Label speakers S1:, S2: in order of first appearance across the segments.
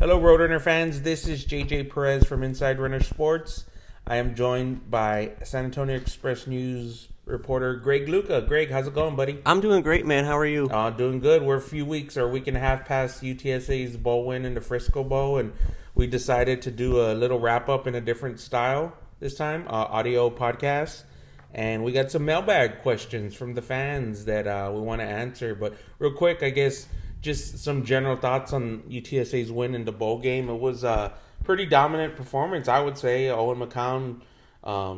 S1: Hello, Roadrunner fans. This is JJ Perez from Inside Runner Sports. I am joined by San Antonio Express News reporter Greg Luca. Greg, how's it going, buddy?
S2: I'm doing great, man. How are you?
S1: Doing good. We're a few weeks or a week and a half past UTSA's bowl win in the Frisco Bowl, and we decided to do a little wrap-up in a different style this time, audio podcast. And we got some mailbag questions from the fans that we want to answer. But real quick, I guess, just some general thoughts on UTSA's win in the bowl game. It was a pretty dominant performance, I would say. Owen McCown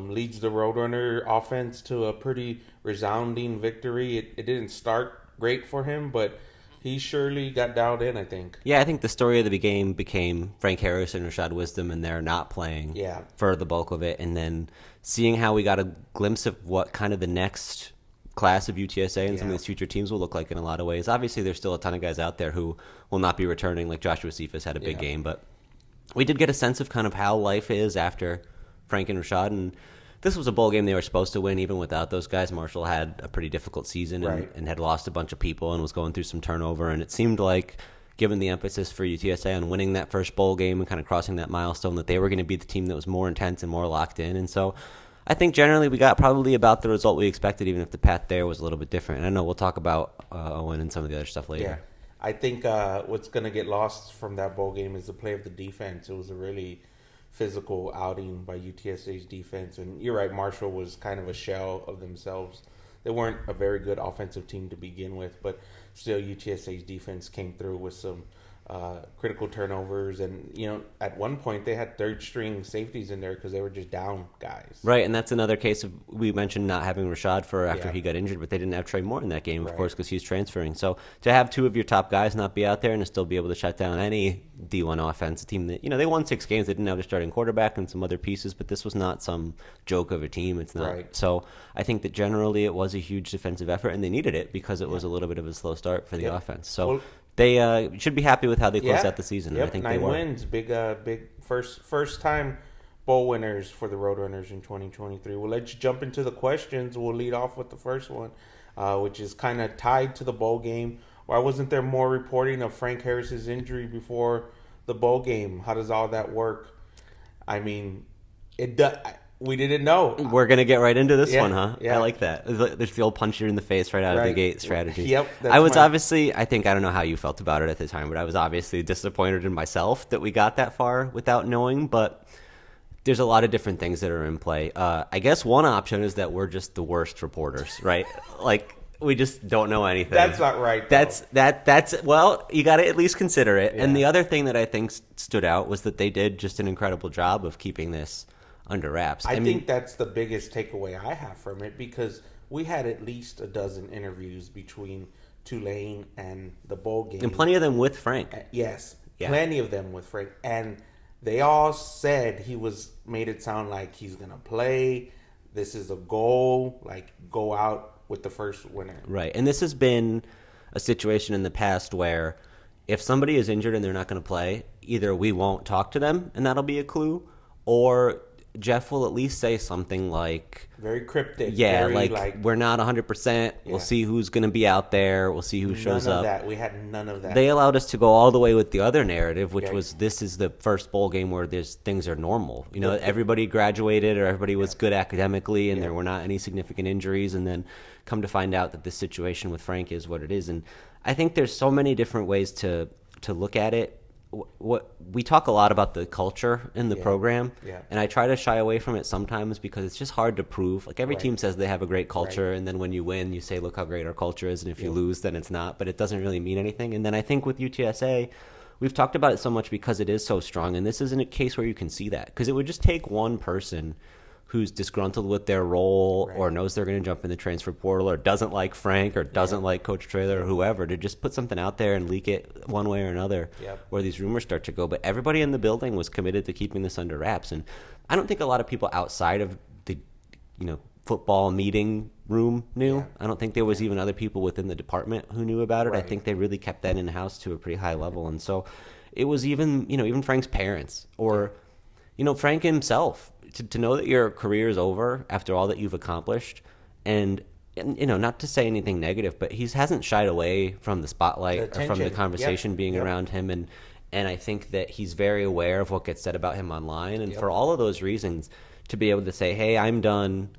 S1: leads the Roadrunner offense to a pretty resounding victory. It didn't start great for him, but he surely got dialed in, I think.
S2: Yeah, I think the story of the game became Frank Harris and Rashad Wisdom, and they're not playing for the bulk of it. And then seeing how we got a glimpse of what kind of the next class of UTSA and some of these future teams will look like in a lot of ways. Obviously, there's still a ton of guys out there who will not be returning, like Joshua Cephas had a big game. But we did get a sense of kind of how life is after Frank and Rashad, and this was a bowl game they were supposed to win even without those guys. Marshall had a pretty difficult season and had lost a bunch of people and was going through some turnover, and it seemed like, given the emphasis for UTSA on winning that first bowl game and kind of crossing that milestone, that they were going to be the team that was more intense and more locked in. And so I think generally we got probably about the result we expected, even if the path there was a little bit different. And I know we'll talk about Owen and some of the other stuff later.
S1: Yeah, I think what's going to get lost from that bowl game is the play of the defense. It was a really physical outing by UTSA's defense. And you're right, Marshall was kind of a shell of themselves. They weren't a very good offensive team to begin with, but still UTSA's defense came through with some critical turnovers. And, you know, at one point they had third-string safeties in there because they were just down guys.
S2: Right, and that's another case of, we mentioned not having Rashad for after he got injured, but they didn't have Trey Moore in that game, of course, because he's transferring. So to have two of your top guys not be out there and to still be able to shut down any D1 offense, a team that, you know, they won 6 games. They didn't have their starting quarterback and some other pieces, but this was not some joke of a team. It's not. Right. So I think that generally it was a huge defensive effort, and they needed it because it was a little bit of a slow start for the offense. So they should be happy with how they closed out the season. I think
S1: 9
S2: they were.
S1: wins, big first time bowl winners for the Roadrunners in 2023. We'll let you jump into the questions. We'll lead off with the first one, which is kind of tied to the bowl game. Why wasn't there more reporting of Frank Harris's injury before the bowl game? How does all that work? I mean, we didn't know.
S2: We're going to get right into this one, huh? Yeah. I like that. There's the old punch you in the face right out of the gate strategy.
S1: Yep.
S2: I was obviously, I don't know how you felt about it at the time, but I was obviously disappointed in myself that we got that far without knowing, but there's a lot of different things that are in play. I guess one option is that we're just the worst reporters, right? Like, we just don't know anything.
S1: That's not right.
S2: That's well, you got to at least consider it. Yeah. And the other thing that I think stood out was that they did just an incredible job of keeping this under wraps.
S1: I think that's the biggest takeaway I have from it, because we had at least a dozen interviews between Tulane and the bowl game.
S2: And plenty of them with Frank.
S1: Yes, plenty of them with Frank. And they all said made it sound like he's going to play. This is a goal, like go out with the first winner.
S2: Right. And this has been a situation in the past where if somebody is injured and they're not going to play, either we won't talk to them and that'll be a clue, or Jeff will at least say something like,
S1: very cryptic.
S2: Yeah, like we're not 100%. We'll see who's going to be out there. We'll see who shows up.
S1: None of that. We had none of that.
S2: They allowed us to go all the way with the other narrative, which was this is the first bowl game where things are normal. You know, everybody graduated or everybody was good academically and there were not any significant injuries. And then come to find out that this situation with Frank is what it is. And I think there's so many different ways to look at it. What we talk a lot about the culture in the program, and I try to shy away from it sometimes because it's just hard to prove. Like every team says they have a great culture, and then when you win, you say, "Look how great our culture is," and if you lose, then it's not. But it doesn't really mean anything. And then I think with UTSA, we've talked about it so much because it is so strong, and this isn't a case where you can see that, because it would just take one person who's disgruntled with their role or knows they're going to jump in the transfer portal or doesn't like Frank or doesn't like Coach Traylor or whoever to just put something out there and leak it one way or another where these rumors start to go. But everybody in the building was committed to keeping this under wraps. And I don't think a lot of people outside of the, football meeting room knew. I don't think there was even other people within the department who knew about it. I think they really kept that in-house to a pretty high level. And so it was even Frank's parents or, Frank himself, to know that your career is over after all that you've accomplished, and not to say anything negative, but he hasn't shied away from the spotlight or from the conversation being around him, And I think that he's very aware of what gets said about him online. And for all of those reasons, to be able to say, hey, I'm done,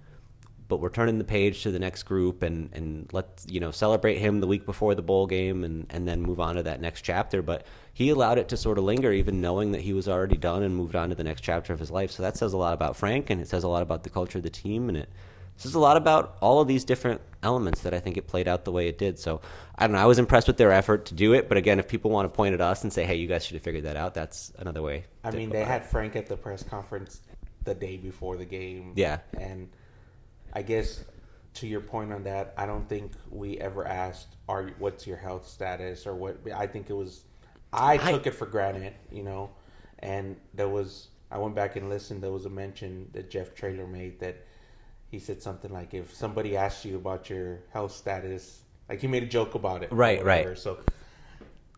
S2: but we're turning the page to the next group and let's, celebrate him the week before the bowl game and then move on to that next chapter. But he allowed it to sort of linger, even knowing that he was already done and moved on to the next chapter of his life. So that says a lot about Frank, and it says a lot about the culture of the team, and it says a lot about all of these different elements that I think it played out the way it did. So I don't know. I was impressed with their effort to do it. But again, if people want to point at us and say, hey, you guys should have figured that out, that's another way.
S1: I mean, they had Frank at the press conference the day before the game.
S2: Yeah.
S1: And I guess to your point on that, I don't think we ever asked, what's your health status or what. I think it was, I took it for granted, and I went back and listened. There was a mention that Jeff Traylor made that he said something like, if somebody asks you about your health status, like he made a joke about it.
S2: Right.
S1: So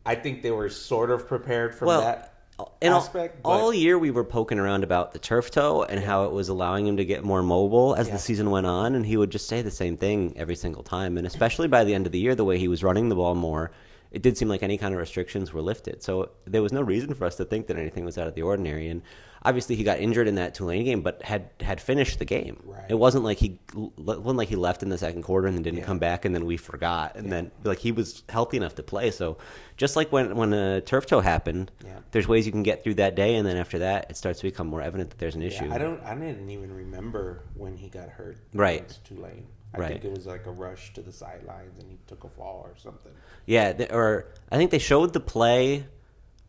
S1: I think they were sort of prepared from that aspect.
S2: All year we were poking around about the turf toe and how it was allowing him to get more mobile as the season went on, and he would just say the same thing every single time. And especially by the end of the year, the way he was running the ball more, it did seem like any kind of restrictions were lifted. So there was no reason for us to think that anything was out of the ordinary. And obviously he got injured in that Tulane game, but had finished the game.
S1: Right.
S2: It wasn't like he left in the second quarter and then didn't come back and then we forgot. And then he was healthy enough to play. So just like when a turf toe happened, there's ways you can get through that day, and then after that it starts to become more evident that there's an issue.
S1: I didn't even remember when he got hurt.
S2: Right.
S1: Against Tulane. I think it was like a rush to the sidelines and he took a fall or something.
S2: Yeah, or I think they showed the play.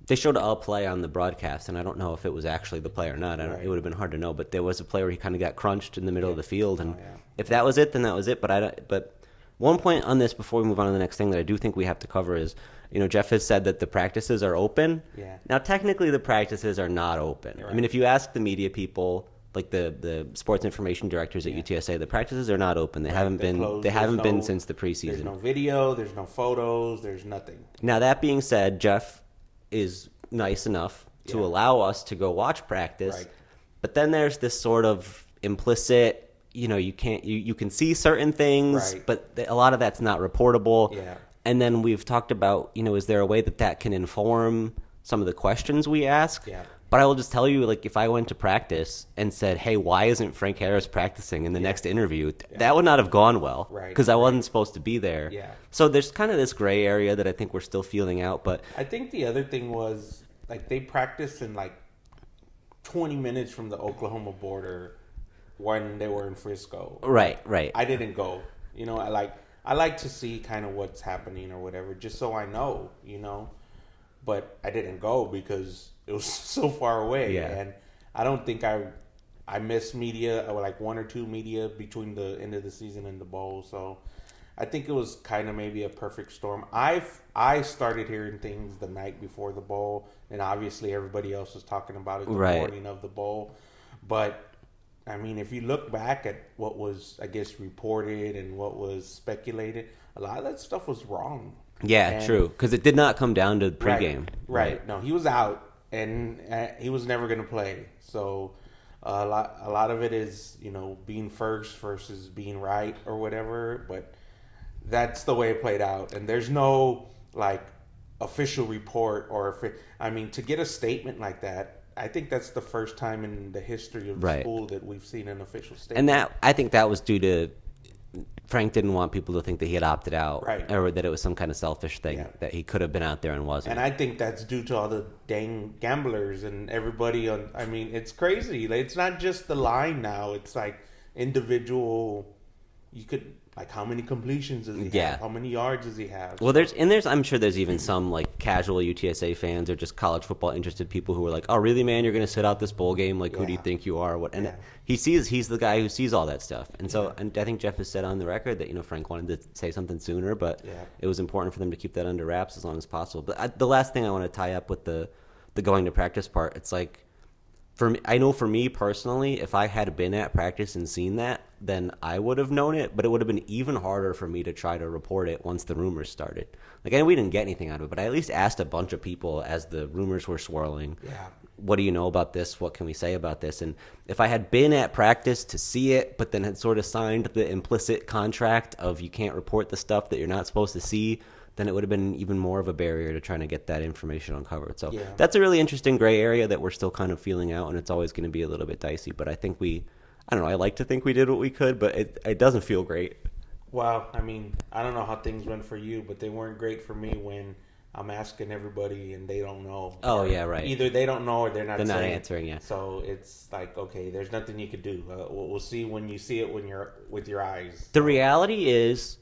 S2: They showed a play on the broadcast, and I don't know if it was actually the play or not. It would have been hard to know, but there was a play where he kind of got crunched in the middle of the field, and if that was it, then that was it. But one point on this before we move on to the next thing that I do think we have to cover is, Jeff has said that the practices are open.
S1: Yeah.
S2: Now, technically, the practices are not open. Right. I mean, if you ask the media people, like the sports information directors at UTSA, the practices are not open. They haven't been. Closed. They haven't been since the preseason.
S1: There's no video. There's no photos. There's nothing.
S2: Now, that being said, Jeff is nice enough to allow us to go watch practice. Right. But then there's this sort of implicit, you can see certain things, but a lot of that's not reportable.
S1: Yeah.
S2: And then we've talked about, is there a way that can inform some of the questions we ask?
S1: Yeah.
S2: But I will just tell you, if I went to practice and said, hey, why isn't Frank Harris practicing in the next interview? That would not have gone well because I wasn't supposed to be there.
S1: Yeah.
S2: So there's kind of this gray area that I think we're still feeling out. But
S1: I think the other thing was, they practiced in 20 minutes from the Oklahoma border when they were in Frisco.
S2: Right.
S1: I didn't go. I like to see kind of what's happening or whatever, just so I know, But I didn't go because it was so far away.
S2: Yeah.
S1: And I don't think I missed media, or one or two media between the end of the season and the bowl. So I think it was kind of maybe a perfect storm. I started hearing things the night before the bowl, and obviously everybody else was talking about it the morning of the bowl. But I mean, if you look back at what was, I guess, reported and what was speculated, a lot of that stuff was wrong.
S2: Yeah, true. Because it did not come down to the pregame.
S1: Right. No, he was out, and he was never going to play. So a lot of it is, being first versus being right or whatever. But that's the way it played out. And there's no, official report to get a statement like that, I think that's the first time in the history of the school that we've seen an official statement.
S2: And I think that was due to Frank didn't want people to think that he had opted out, or that it was some kind of selfish thing that he could have been out there and wasn't.
S1: And I think that's due to all the dang gamblers and everybody it's crazy. It's not just the line now. It's individual. You could how many completions does he have? How many yards does he have?
S2: Well, I'm sure there's even some casual UTSA fans or just college football interested people who are like, oh, really, man, you're going to sit out this bowl game? Who do you think you are? What? And he's the guy who sees all that stuff. And so, and I think Jeff has said on the record that Frank wanted to say something sooner, but it was important for them to keep that under wraps as long as possible. But the last thing I want to tie up with the going to practice part, it's for me, I know for me personally, if I had been at practice and seen that, then I would have known it, but it would have been even harder for me to try to report it once the rumors started. We didn't get anything out of it, but I at least asked a bunch of people as the rumors were swirling, what do you know about this? What can we say about this? And if I had been at practice to see it, but then had sort of signed the implicit contract of you can't report the stuff that you're not supposed to see, then it would have been even more of a barrier to trying to get that information uncovered. So
S1: Yeah.
S2: that's a really interesting gray area that we're still kind of feeling out, and it's always going to be a little bit dicey. But I think I don't know, I like to think we did what we could, but it doesn't feel great.
S1: Well, I mean, I don't know how things went for you, but they weren't great for me when I'm asking everybody and they don't know.
S2: Oh, yeah, right.
S1: Either they don't know or they're not
S2: answering, yeah.
S1: So it's like, okay, there's nothing you could do. We'll see when you see it with your eyes.
S2: The reality is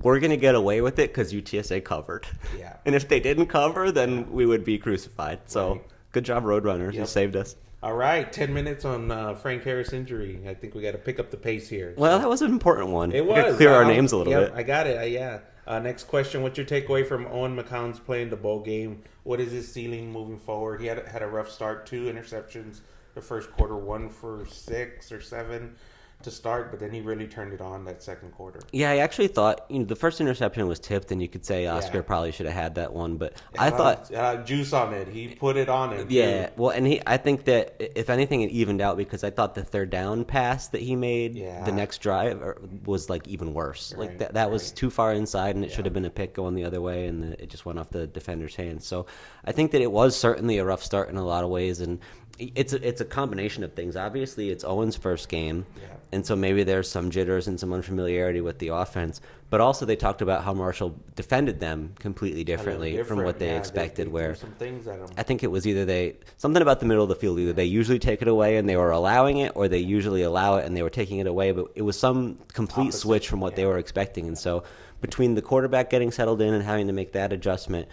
S2: we're going to get away with it because UTSA covered.
S1: Yeah.
S2: And if they didn't cover, then we would be crucified. So good job, Roadrunners. You saved us.
S1: All right, 10 minutes on Frank Harris' injury. I think we got to pick up the pace here.
S2: Well, that was an important one.
S1: It
S2: We
S1: was.
S2: gotta clear our names a little bit.
S1: I got it. Yeah. Next question. What's your takeaway from Owen McCown's play in the bowl game? What is his ceiling moving forward? He had a rough start, 2 interceptions the first quarter, 1 for 6 or 7 to start, but then he really turned it on that second quarter.
S2: Yeah, I actually thought the first interception was tipped, and you could say Oscar probably should have had that one, but I thought
S1: juice on it. He put it on it.
S2: Yeah,
S1: too.
S2: well, and I think that if anything, it evened out because I thought the third down pass that he made the next drive was like even worse.
S1: Right,
S2: like that was too far inside, and it should have been a pick going the other way, and it just went off the defender's hands. So I think that it was certainly a rough start in a lot of ways, and it's a combination of things. Obviously, it's Owen's first game, and so maybe there's some jitters and some unfamiliarity with the offense. But also, they talked about how Marshall defended them completely differently from what they expected.
S1: They
S2: where
S1: threw some things at him.
S2: I think it was either something about the middle of the field. Either they usually take it away and they were allowing it, or they usually allow it and they were taking it away. But it was some complete switch from what they were expecting. And so, between the quarterback getting settled in and having to make that adjustment,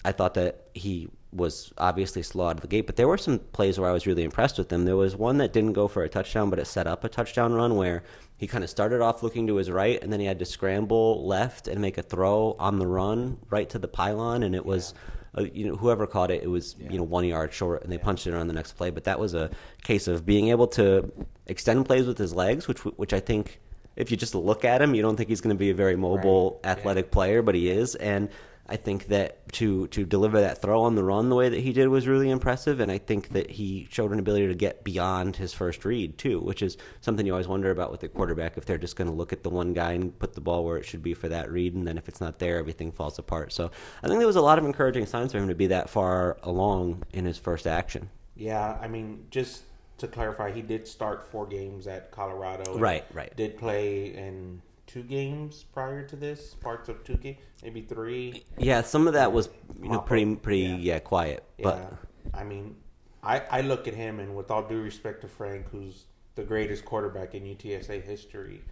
S2: I thought that he was obviously slow out of the gate, but there were some plays where I was really impressed with him. There was one that didn't go for a touchdown, but it set up a touchdown run where he kind of started off looking to his right, and then he had to scramble left and make a throw on the run right to the pylon, and it was, whoever caught it, it was 1 yard short, and they punched it on the next play. But that was a case of being able to extend plays with his legs, which I think if you just look at him, you don't think he's going to be a very mobile, athletic player, but he is, and I think that to deliver that throw on the run the way that he did was really impressive, and I think that he showed an ability to get beyond his first read, too, which is something you always wonder about with the quarterback, if they're just going to look at the one guy and put the ball where it should be for that read, and then if it's not there, everything falls apart. So I think there was a lot of encouraging signs for him to be that far along in his first action.
S1: Yeah, I mean, just to clarify, he did start 4 games at Colorado.
S2: Right.
S1: Did play in 2 games prior to this, parts of 2 games, maybe 3.
S2: Yeah, some of that was pretty quiet. But
S1: I mean, I look at him, and with all due respect to Frank, who's the greatest quarterback in UTSA history,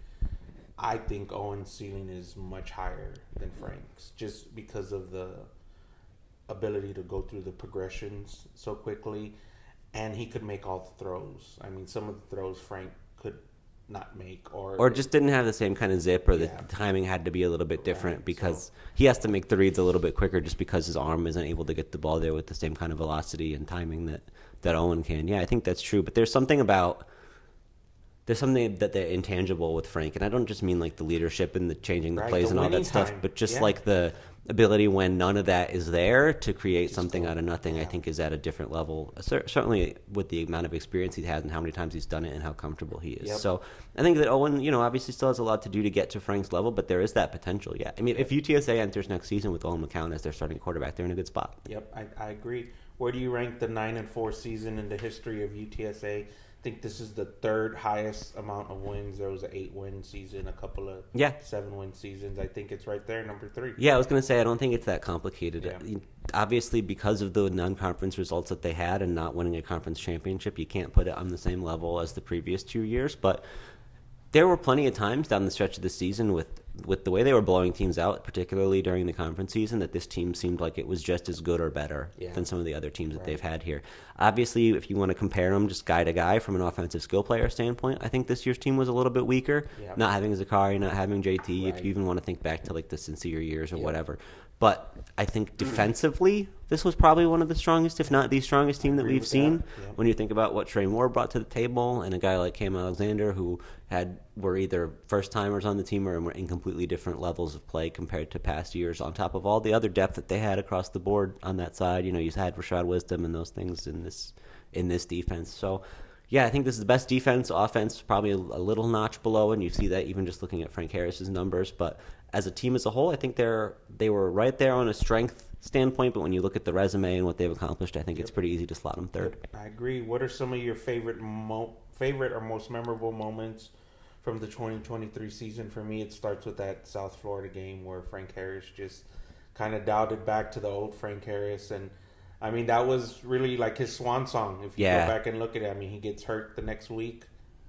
S1: I think Owen's ceiling is much higher than Frank's, just because of the ability to go through the progressions so quickly, and he could make all the throws. I mean, some of the throws Frank could not make, or
S2: just didn't have the same kind of zip, or the timing had to be a little bit different because he has to make the reads a little bit quicker just because his arm isn't able to get the ball there with the same kind of velocity and timing that Owen can. Yeah, I think that's true, but there's something that they're intangible with Frank, and I don't just mean like the leadership and the changing the plays and all that stuff, but just like the ability when none of that is there to create something out of nothing. I think is at a different level, certainly with the amount of experience he has and how many times he's done it and how comfortable he is. So I think that Owen, obviously still has a lot to do to get to Frank's level, but there is that potential. Yeah, I mean, if UTSA enters next season with Owen McCown as their starting quarterback, they're in a good spot.
S1: Yep, I agree. Where do you rank the 9-4 season in the history of UTSA? I think this is the 3rd highest amount of wins. There was an 8-win season, a couple of 7-win seasons. I think it's right there, number 3.
S2: Yeah, I was going to say, I don't think it's that complicated. Yeah. Obviously, because of the non-conference results that they had and not winning a conference championship, you can't put it on the same level as the previous 2 years. But there were plenty of times down the stretch of the season with the way they were blowing teams out, particularly during the conference season, that this team seemed like it was just as good or better than some of the other teams that they've had here. Obviously, if you want to compare them just guy to guy from an offensive skill player standpoint, I think this year's team was a little bit weaker. Not having Zakari, not having JT, if you even want to think back to like the Sincere years or whatever. But I think defensively, this was probably one of the strongest, if not the strongest team that we've seen. When you think about what Trey Moore brought to the table, and a guy like Cam Alexander, who were either first timers on the team or were in completely different levels of play compared to past years. On top of all the other depth that they had across the board on that side, you had Rashad Wisdom and those things in this defense. So. Yeah, I think this is the best defense. Offense, probably a little notch below, and you see that even just looking at Frank Harris's numbers. But as a team as a whole, I think they were right there on a strength standpoint, but when you look at the resume and what they've accomplished, I think it's pretty easy to slot them third.
S1: I agree. What are some of your favorite or most memorable moments from the 2023 season? For me, it starts with that South Florida game where Frank Harris just kind of dialed it back to the old Frank Harris. And, I mean, that was really like his swan song. If you go back and look at it, I mean, he gets hurt the next week.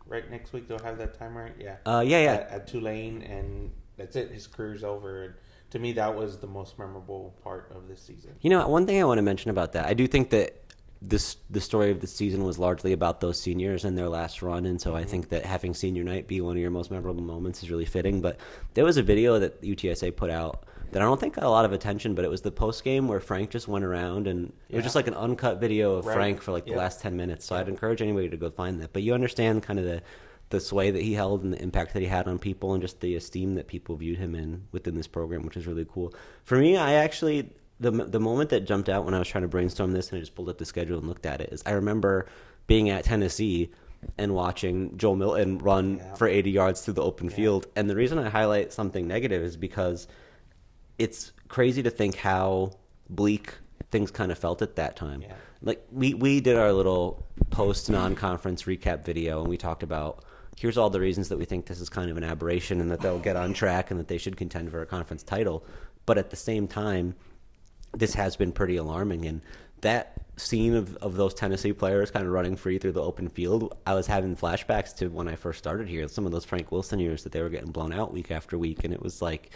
S1: Right, next week they'll have that time, right? Yeah. At Tulane, and that's it. His career's over. And to me, that was the most memorable part of this season.
S2: You know, one thing I want to mention about that, I do think that the story of the season was largely about those seniors and their last run, and so I think that having senior night be one of your most memorable moments is really fitting. But there was a video that UTSA put out that I don't think got a lot of attention, but it was the post game where Frank just went around, and it was just like an uncut video of Frank for like the last 10 minutes. So I'd encourage anybody to go find that. But you understand kind of the sway that he held and the impact that he had on people and just the esteem that people viewed him in within this program, which is really cool. For me, I actually, the moment that jumped out when I was trying to brainstorm this and I just pulled up the schedule and looked at it is I remember being at Tennessee and watching Joel Milton run for 80 yards through the open field. And the reason I highlight something negative is because it's crazy to think how bleak things kind of felt at that time. Yeah. Like we did our little post non-conference recap video and we talked about here's all the reasons that we think this is kind of an aberration and that they'll get on track and that they should contend for a conference title. But at the same time, this has been pretty alarming. And that scene of those Tennessee players kind of running free through the open field, I was having flashbacks to when I first started here, some of those Frank Wilson years that they were getting blown out week after week. And it was like,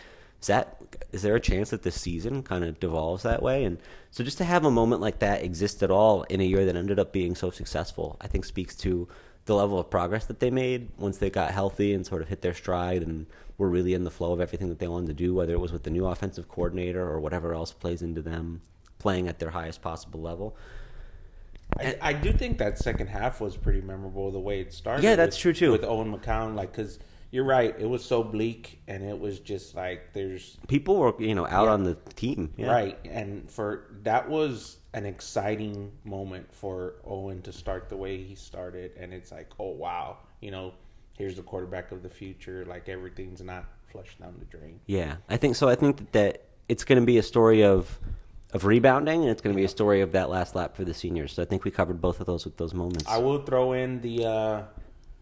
S2: is there a chance that this season kind of devolves that way? And so just to have a moment like that exist at all in a year that ended up being so successful, I think speaks to the level of progress that they made once they got healthy and sort of hit their stride and were really in the flow of everything that they wanted to do, whether it was with the new offensive coordinator or whatever else plays into them playing at their highest possible level.
S1: I do think that second half was pretty memorable the way it started.
S2: Yeah, that's true too.
S1: With Owen McCown, like, because you're right, it was so bleak and it was just like there's
S2: people were out on the team,
S1: right, and that was an exciting moment for Owen to start the way he started, and it's like, oh wow, here's the quarterback of the future. Like everything's not flushed down the drain.
S2: Yeah, I think so. I think that it's going to be a story of rebounding, and it's going to be a story of that last lap for the seniors. So I think we covered both of those with those moments.
S1: I will throw in the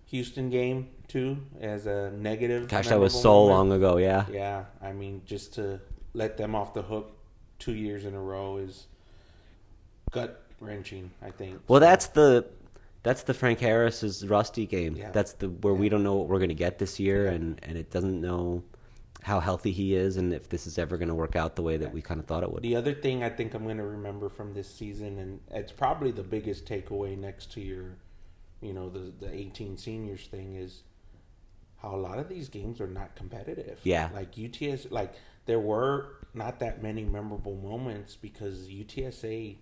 S1: Houston game too as a negative.
S2: Gosh, that was so long ago. Yeah.
S1: Yeah, I mean, just to let them off the hook 2 years in a row is gut wrenching, I think.
S2: Well, that's the Frank Harris's Rusty game.
S1: Yeah.
S2: That's where we don't know what we're going to get this year, and it doesn't know how healthy he is and if this is ever going to work out the way that we kind of thought it would.
S1: The other thing I think I'm going to remember from this season, and it's probably the biggest takeaway next to your, the 18 seniors thing, is how a lot of these games are not competitive.
S2: Yeah.
S1: Like UTS, like there were not that many memorable moments because UTSA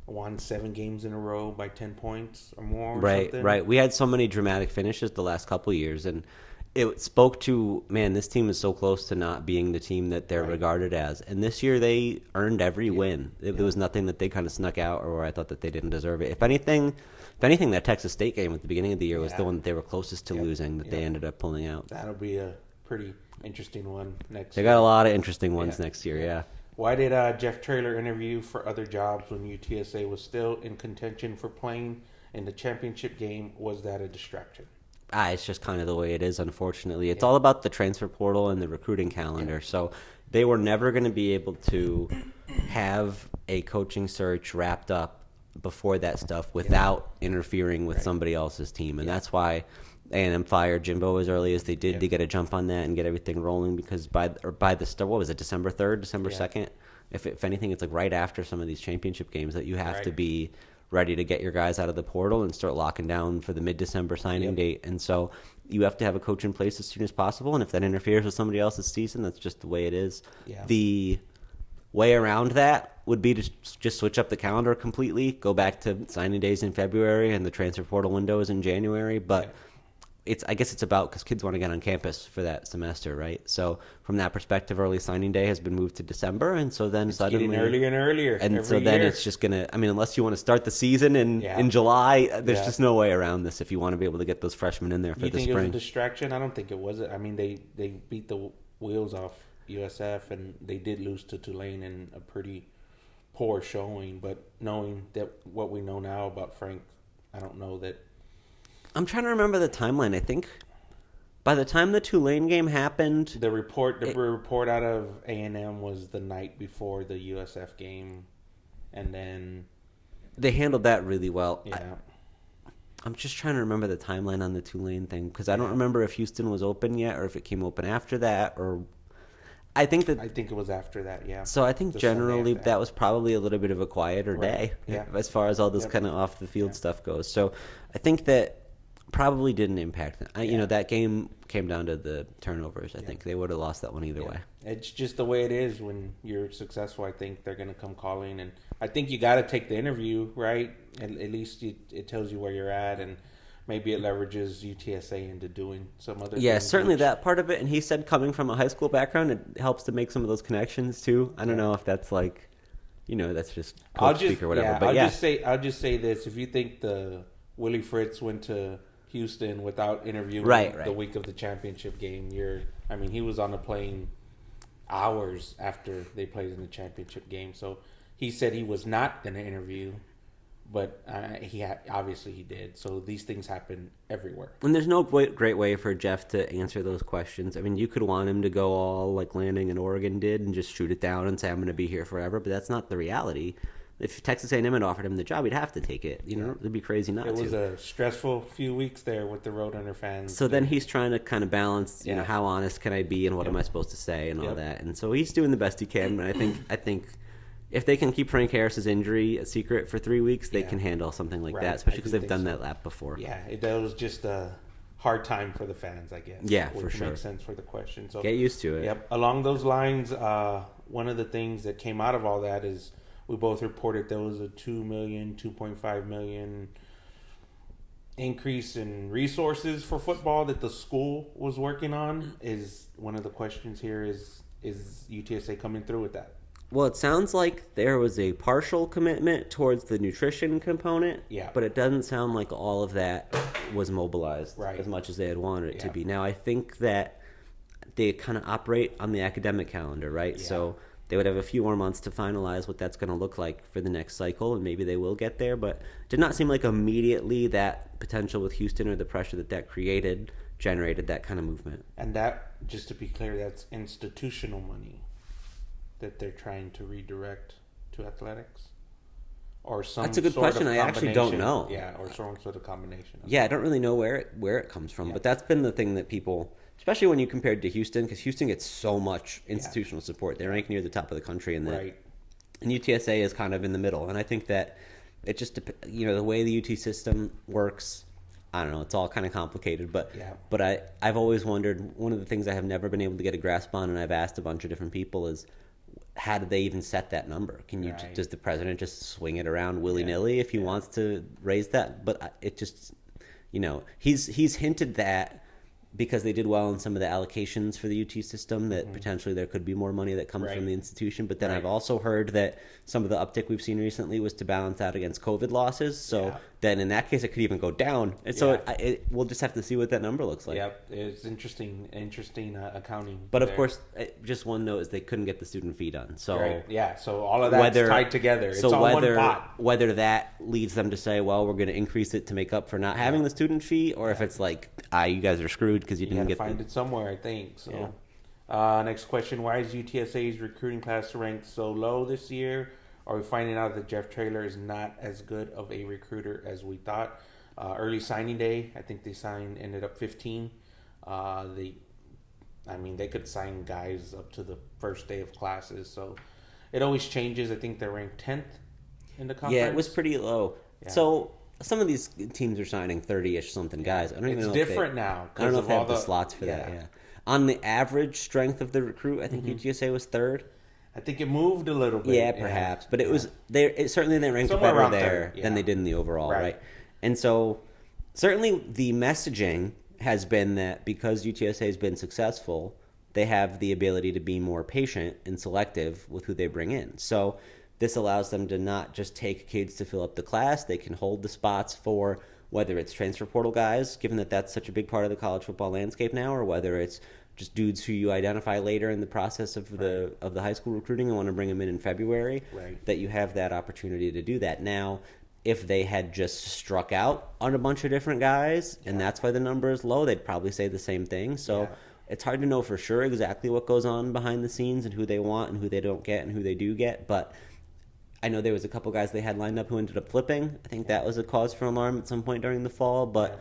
S1: won 7 games in a row by 10 points or more.
S2: Right. We had so many dramatic finishes the last couple of years, and it spoke to, man, this team is so close to not being the team that they're regarded as. And this year they earned every win. There was nothing that they kind of snuck out or where I thought that they didn't deserve it. If anything, that Texas State game at the beginning of the year was the one that they were closest to losing that they ended up pulling out.
S1: That'll be a pretty interesting one next
S2: year. They got a lot of interesting ones next year, yeah.
S1: Why did Jeff Traylor interview for other jobs when UTSA was still in contention for playing in the championship game? Was that a distraction?
S2: It's just kind of the way it is, unfortunately. It's all about the transfer portal and the recruiting calendar. So they were never going to be able to have a coaching search wrapped up before that stuff without interfering with somebody else's team. And that's why A&M fired Jimbo as early as they did to get a jump on that and get everything rolling, because by the start, what was it, December 3rd, December 2nd? If anything, it's like right after some of these championship games that you have to be ready to get your guys out of the portal and start locking down for the mid-December signing date. And so you have to have a coach in place as soon as possible. And if that interferes with somebody else's season, that's just the way it is. Yeah. The way around that would be to just switch up the calendar completely, go back to signing days in February and the transfer portal window is in January. But I guess it's about because kids want to get on campus for that semester, right? So from that perspective, early signing day has been moved to December, and so then
S1: it's
S2: suddenly
S1: getting earlier and earlier.
S2: And so then it's just gonna. I mean, unless you want to start the season in July, there's just no way around this. If you want to be able to get those freshmen in there for the spring,
S1: you think it was a distraction? I don't think it was. I mean, they beat the wheels off USF, and they did lose to Tulane in a pretty poor showing. But knowing that what we know now about Frank, I don't know that.
S2: I'm trying to remember the timeline. I think by the time the Tulane game happened,
S1: the report out of A&M was the night before the USF game, and then
S2: they handled that really well.
S1: Yeah.
S2: I'm just trying to remember the timeline on the Tulane thing because I don't remember if Houston was open yet or if it came open after that. Or I think it was after that. Yeah. So I think generally that was probably a little bit of a quieter day as far as all this kind of off the field stuff goes. So I think that probably didn't impact them. You know, that game came down to the turnovers. I think they would have lost that one either way.
S1: It's just the way it is when you're successful. I think they're going to come calling, and I think you got to take the interview, right? At least it tells you where you're at, and maybe it leverages UTSA into doing some other things.
S2: Yeah, certainly that part of it. And he said coming from a high school background, it helps to make some of those connections too. I don't know if that's like, you know, that's just coach speak or whatever. But
S1: I'll just say this: if you think the Willie Fritz went to Houston without interviewing the week of the championship game, he was on the plane hours after they played in the championship game. So he said he was not going to interview, but obviously he did. So these things happen everywhere.
S2: And there's no great way for Jeff to answer those questions. I mean, you could want him to go all like Lanning and Oregon did and just shoot it down and say, I'm going to be here forever, but that's not the reality. If Texas A&M had offered him the job, he'd have to take it. You know, it'd be crazy not to.
S1: It was a stressful few weeks there with the Roadrunner fans.
S2: So then he's trying to kind of balance, you know, how honest can I be and what am I supposed to say and all that. And so he's doing the best he can. But I think if they can keep Frank Harris's injury a secret for 3 weeks, they can handle something like that, especially because they've done that lap before.
S1: Yeah, that was just a hard time for the fans, I guess.
S2: Yeah, for sure.
S1: Makes sense for the question. So
S2: get used to it.
S1: Yep. Along those lines, one of the things that came out of all that is we both reported there was a $2.5 million increase in resources for football that the school was working on. Is one of the questions here is UTSA coming through with that?
S2: Well, it sounds like there was a partial commitment towards the nutrition component, but it doesn't sound like all of that was mobilized as much as they had wanted it to be. Now, I think that they kind of operate on the academic calendar, right? Yeah. So they would have a few more months to finalize what that's going to look like for the next cycle, and maybe they will get there. But it did not seem like immediately that potential with Houston or the pressure that created generated that kind of movement.
S1: And that, just to be clear, that's institutional money that they're trying to redirect to athletics? Or some
S2: That's a good question. I actually don't know.
S1: Yeah, or some sort of combination.
S2: I don't really know where it comes from. But that's been the thing that people, especially when you compared to Houston, because Houston gets so much institutional support. They rank near the top of the country, and and UTSA is kind of in the middle. And I think that it just, the way the UT system works, I don't know, it's all kind of complicated. But I've always wondered, one of the things I have never been able to get a grasp on, and I've asked a bunch of different people, is how did they even set that number? Does the president just swing it around willy-nilly if he wants to raise that? But it just, he's hinted that because they did well in some of the allocations for the UT system, that potentially there could be more money that comes from the institution. But then I've also heard that some of the uptick we've seen recently was to balance out against COVID losses. So then in that case, it could even go down. And so we'll just have to see what that number looks like.
S1: Yep, it's interesting accounting.
S2: But of course, just one note is they couldn't get the student fee done. So
S1: so all of that's tied together. It's all one pot.
S2: Whether that leads them to say, well, we're going to increase it to make up for not having the student fee, or if it's like, you guys are screwed because you didn't get
S1: find it somewhere, I think. So, next question: why is UTSA's recruiting class ranked so low this year? Are we finding out that Jeff Traylor is not as good of a recruiter as we thought? Early signing day, I think they ended up 15. They could sign guys up to the first day of classes, so it always changes. I think they're ranked 10th in the conference.
S2: Yeah, it was pretty low. Yeah. So some of these teams are signing 30-ish something guys. I don't even know.
S1: It's different now.
S2: I don't know if they have the slots for that. Yeah. On the average strength of the recruit, I think UTSA was third.
S1: I think it moved a little bit.
S2: Yeah, perhaps. But it was certainly they ranked somewhere better there than they did in the overall, right? And so certainly the messaging has been that because UTSA has been successful, they have the ability to be more patient and selective with who they bring in. So this allows them to not just take kids to fill up the class. They can hold the spots for whether it's transfer portal guys, given that that's such a big part of the college football landscape now, or whether it's just dudes who you identify later in the process of the high school recruiting and want to bring them in February, that you have that opportunity to do that. Now, if they had just struck out on a bunch of different guys, and that's why the number is low, they'd probably say the same thing. So it's hard to know for sure exactly what goes on behind the scenes and who they want and who they don't get and who they do get. But I know there was a couple guys they had lined up who ended up flipping. I think that was a cause for alarm at some point during the fall. But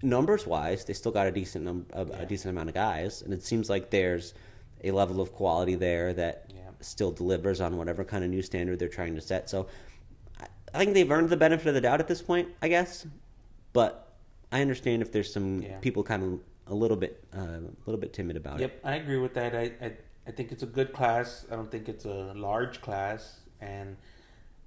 S2: numbers-wise, they still got a decent amount of guys. And it seems like there's a level of quality there that still delivers on whatever kind of new standard they're trying to set. So I think they've earned the benefit of the doubt at this point, I guess. But I understand if there's some people kind of a little bit timid about it.
S1: Yep, I agree with that. I think it's a good class. I don't think it's a large class, and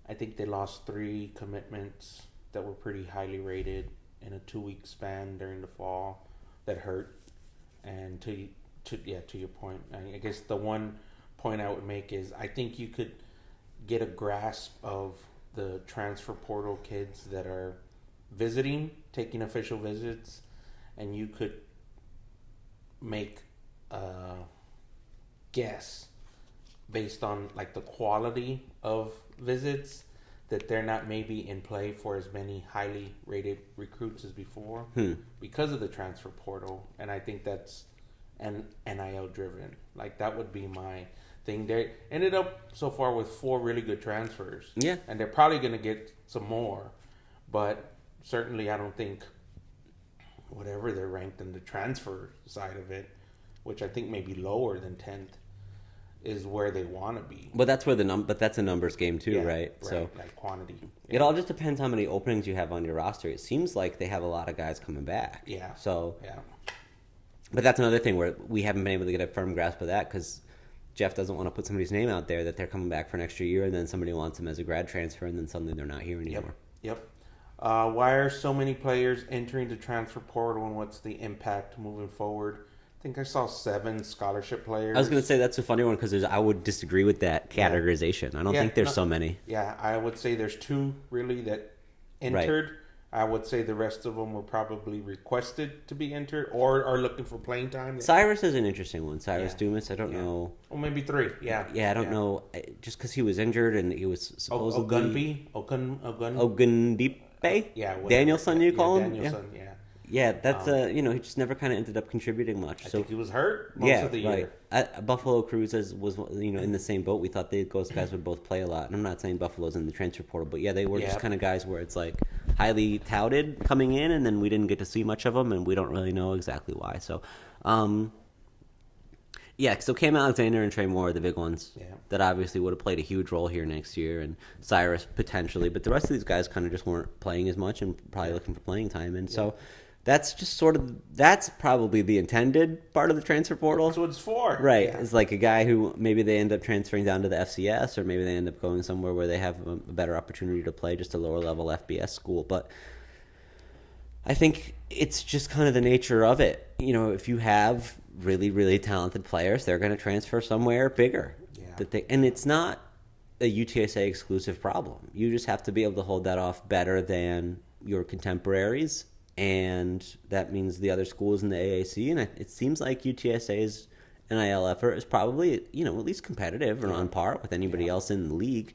S1: I think they lost 3 commitments that were pretty highly rated in a 2-week span during the fall that hurt. And to your point, I guess the one point I would make is I think you could get a grasp of the transfer portal kids that are taking official visits, and you could make a guess based on like the quality of visits that they're not maybe in play for as many highly rated recruits as before because of the transfer portal. And I think that's NIL driven. Like that would be my thing. They ended up so far with 4 really good transfers. Yeah. And they're probably going to get some more. But certainly I don't think whatever they're ranked in the transfer side of it, which I think may be lower than 10th, is where they want to be.
S2: But that's where but that's a numbers game too, right? So
S1: like quantity.
S2: It all just depends how many openings you have on your roster. It seems like they have a lot of guys coming back.
S1: Yeah.
S2: So but that's another thing where we haven't been able to get a firm grasp of that because Jeff doesn't want to put somebody's name out there that they're coming back for an extra year, and then somebody wants them as a grad transfer, and then suddenly they're not here anymore.
S1: Yep. Why are so many players entering the transfer portal, and what's the impact moving forward? I think I saw 7 scholarship players.
S2: I was going to say that's a funny one because I would disagree with that categorization. I don't think there's so many.
S1: Yeah, I would say there's 2 really that entered. Right. I would say the rest of them were probably requested to be entered or are looking for playing time.
S2: Cyrus is an interesting one. Cyrus Dumas, I don't know.
S1: Well, maybe 3, Yeah,
S2: I don't know. Just because he was injured and he was supposedly... Ogundipe?
S1: Yeah.
S2: Danielson, you call him?
S1: Danielson,
S2: Yeah, that's he just never kind of ended up contributing much.
S1: I think he was hurt most of the year.
S2: Buffalo Cruz was in the same boat. We thought those guys would both play a lot. And I'm not saying Buffalo's in the transfer portal, but they were just kind of guys where it's like highly touted coming in, and then we didn't get to see much of them, and we don't really know exactly why. So, so Cam Alexander and Trey Moore are the big ones that obviously would have played a huge role here next year, and Cyrus potentially, but the rest of these guys kind of just weren't playing as much and probably looking for playing time, and so. That's just that's probably the intended part of the transfer portal.
S1: That's what it's for.
S2: Right. Yeah. It's like a guy who maybe they end up transferring down to the FCS or maybe they end up going somewhere where they have a better opportunity to play just a lower level FBS school. But I think it's just kind of the nature of it. If you have really, really talented players, they're going to transfer somewhere bigger. Yeah. And it's not a UTSA exclusive problem. You just have to be able to hold that off better than your contemporaries. And that means the other schools in the AAC, and it seems like UTSA's NIL effort is probably, at least competitive or on par with anybody else in the league.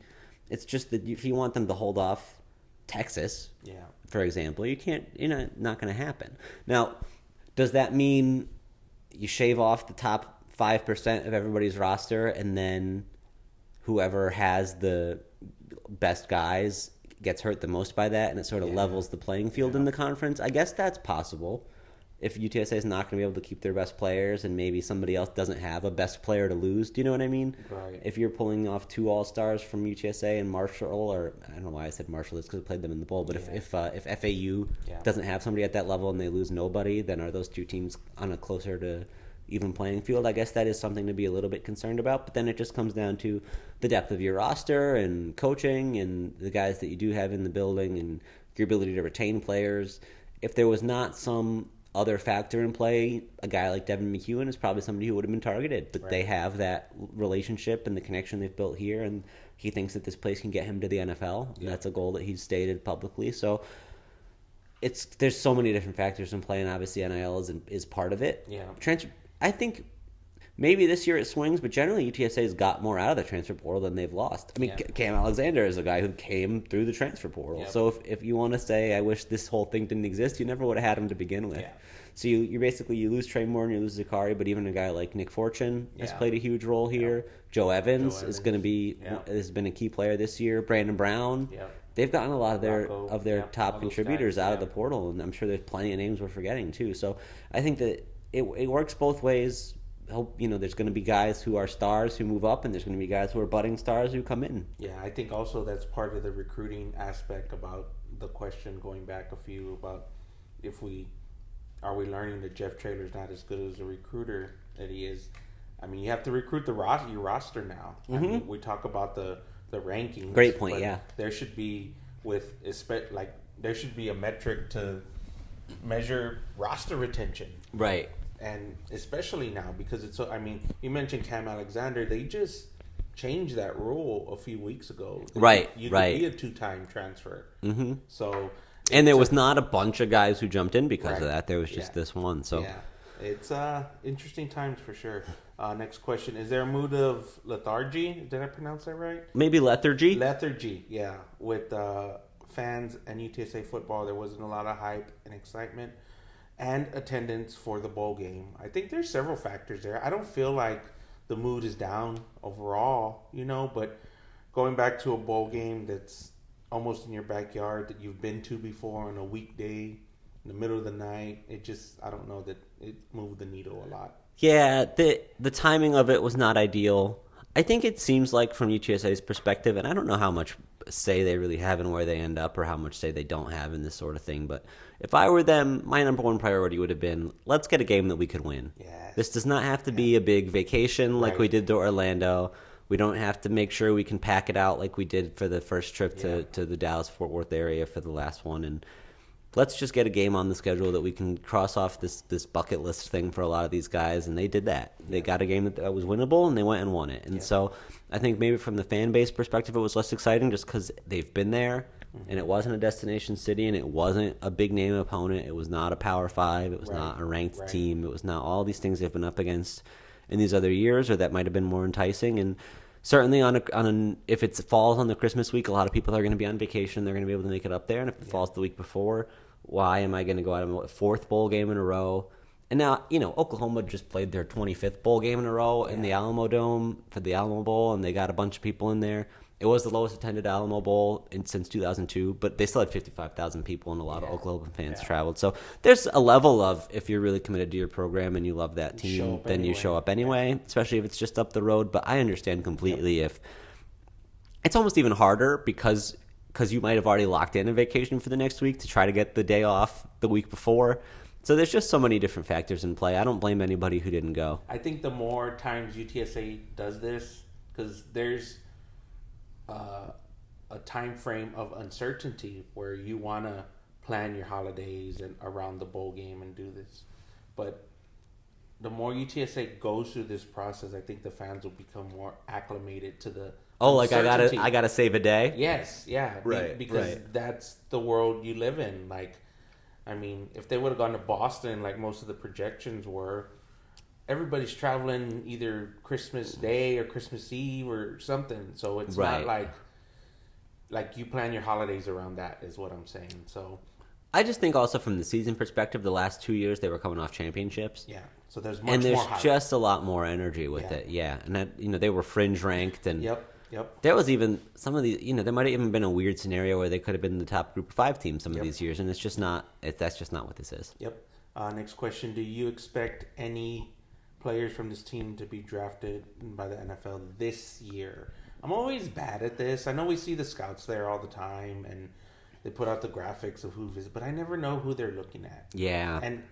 S2: It's just that if you want them to hold off Texas, for example, you can't. Not going to happen. Now, does that mean you shave off the top 5% of everybody's roster, and then whoever has the best guys gets hurt the most by that, and it sort of levels the playing field in the conference? I guess that's possible. If UTSA is not going to be able to keep their best players and maybe somebody else doesn't have a best player to lose, do you know what I mean?
S1: Right.
S2: If you're pulling off 2 All-Stars from UTSA and Marshall, or I don't know why I said Marshall, it's because I played them in the bowl, but if FAU doesn't have somebody at that level and they lose nobody, then are those 2 teams on a closer to even playing field? I guess that is something to be a little bit concerned about, but then it just comes down to the depth of your roster and coaching and the guys that you do have in the building and your ability to retain players. If there was not some other factor in play, a guy like Devin McEwen is probably somebody who would have been targeted, but they have that relationship and the connection they've built here, and he thinks that this place can get him to the NFL. Yeah. That's a goal that he's stated publicly. So there's so many different factors in play, and obviously NIL is part of it.
S1: Yeah.
S2: I think maybe this year it swings, but generally UTSA's got more out of the transfer portal than they've lost. I mean, Cam Alexander is a guy who came through the transfer portal. Yep. So if you want to say, I wish this whole thing didn't exist, you never would have had him to begin with. Yeah. So you basically you lose Trey Moore and you lose Zakari, but even a guy like Nick Fortune has played a huge role here. Yep. Joe Evans is going to be has been a key player this year. Brandon Brown. Yep. They've gotten a lot of their top contributors out of the portal, and I'm sure there's plenty of names we're forgetting too. So I think that it works both ways. Hope there's going to be guys who are stars who move up, and there's going to be guys who are budding stars who come in.
S1: Yeah, I think also that's part of the recruiting aspect about the question going back a few about are we learning that Jeff Traylor's not as good as a recruiter that he is. I mean, you have to recruit your roster now. Mm-hmm. I mean, we talk about the rankings.
S2: Great point. Yeah,
S1: there should be there should be a metric to measure roster retention.
S2: Right.
S1: And especially now because it's so. I mean, you mentioned Cam Alexander. They just changed that rule a few weeks ago.
S2: Right.
S1: You could be a 2-time transfer.
S2: Mm-hmm.
S1: So.
S2: And there was not a bunch of guys who jumped in because of that. There was just this one. So
S1: yeah, it's interesting times for sure. Next question: is there a mood of lethargy? Did I pronounce that right?
S2: Maybe lethargy.
S1: Lethargy, yeah. With fans and UTSA football, there wasn't a lot of hype and excitement and attendance for the bowl game. I think there's several factors there. I don't feel like the mood is down overall, but going back to a bowl game that's almost in your backyard that you've been to before on a weekday in the middle of the night, I don't know that it moved the needle a lot.
S2: Yeah, the timing of it was not ideal. I think it seems like from UTSA's perspective, and I don't know how much say they really have in where they end up or how much say they don't have in this sort of thing, but if I were them, my number one priority would have been, let's get a game that we could win.
S1: Yes.
S2: This does not have to be a big vacation like we did to Orlando. We don't have to make sure we can pack it out like we did for the first trip to the Dallas-Fort Worth area for the last one. And let's just get a game on the schedule that we can cross off this bucket list thing for a lot of these guys. And they did that. They got a game that was winnable, and they went and won it. And so I think maybe from the fan base perspective, it was less exciting just because they've been there, and it wasn't a destination city, and it wasn't a big-name opponent. It was not a Power 5. It was not a ranked team. It was not all these things they've been up against in these other years, or that might have been more enticing. And certainly if it falls on the Christmas week, a lot of people are going to be on vacation. They're going to be able to make it up there. And if it falls the week before, why am I going to go out of a fourth bowl game in a row? And now, Oklahoma just played their 25th bowl game in a row in the Alamo Dome for the Alamo Bowl, and they got a bunch of people in there. It was the lowest attended Alamo Bowl since 2002, but they still had 55,000 people, and a lot of Oklahoma fans traveled. So there's a level of, if you're really committed to your program and you love that team, then you show up anyway, especially if it's just up the road. But I understand completely if it's almost even harder because you might have already locked in a vacation for the next week to try to get the day off the week before. So there's just so many different factors in play. I don't blame anybody who didn't go.
S1: I think the more times UTSA does this, because there's a time frame of uncertainty where you want to plan your holidays and around the bowl game and do this. But the more UTSA goes through this process, I think the fans will become more acclimated to the uncertainty.
S2: I gotta save a day.
S1: Yes, yeah,
S2: right,
S1: because that's the world you live in. Like, I mean, if they would have gone to Boston, like most of the projections were, everybody's traveling either Christmas Day or Christmas Eve or something. So it's not like you plan your holidays around that, is what I'm saying. So
S2: I just think also from the season perspective, the last 2 years they were coming off championships.
S1: Yeah. So there's more hype.
S2: Just a lot more energy with it. Yeah. And that, they were fringe ranked, and
S1: Yep.
S2: There was even some of these, there might have even been a weird scenario where they could have been the top group of 5 team some of these years, and that's just not what this is.
S1: Yep. Next question: do you expect any players from this team to be drafted by the NFL this year? I'm always bad at this. I know we see the scouts there all the time, and they put out the graphics of who visits, but I never know who they're looking at.
S2: Yeah.
S1: And,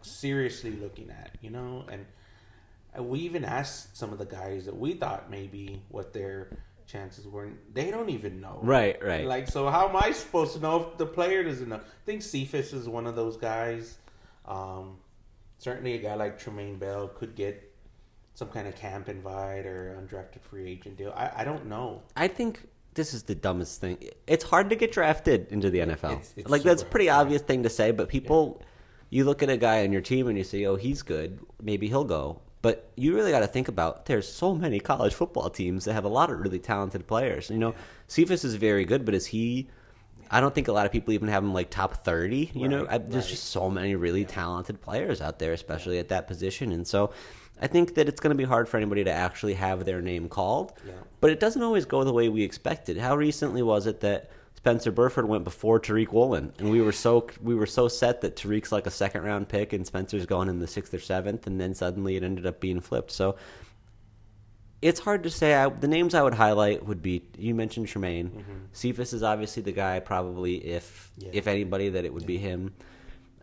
S1: seriously looking at, And we even asked some of the guys that we thought maybe what their chances were. They don't even know.
S2: Right.
S1: So how am I supposed to know if the player doesn't know? I think Cephas is one of those guys. Certainly a guy like Tremaine Bell could get some kind of camp invite or undrafted free agent deal. I don't know.
S2: I think this is the dumbest thing. It's hard to get drafted into the NFL.
S1: It's
S2: that's a pretty obvious thing to say, but people you look at a guy on your team and you say, oh, he's good, maybe he'll go. But you really got to think about there's so many college football teams that have a lot of really talented players. Cephas is very good, but is he? I don't think a lot of people even have him like top 30. There's just so many really talented players out there, especially at that position. And so I think that it's going to be hard for anybody to actually have their name called. Yeah. But it doesn't always go the way we expected. How recently was it that Spencer Burford went before Tariq Woolen, and we were so set that Tariq's like a second-round pick and Spencer's going in the 6th or 7th, and then suddenly it ended up being flipped. So it's hard to say. The names I would highlight would be, you mentioned Tremaine. Mm-hmm. Cephas is obviously the guy, probably, if anybody, that it would be him.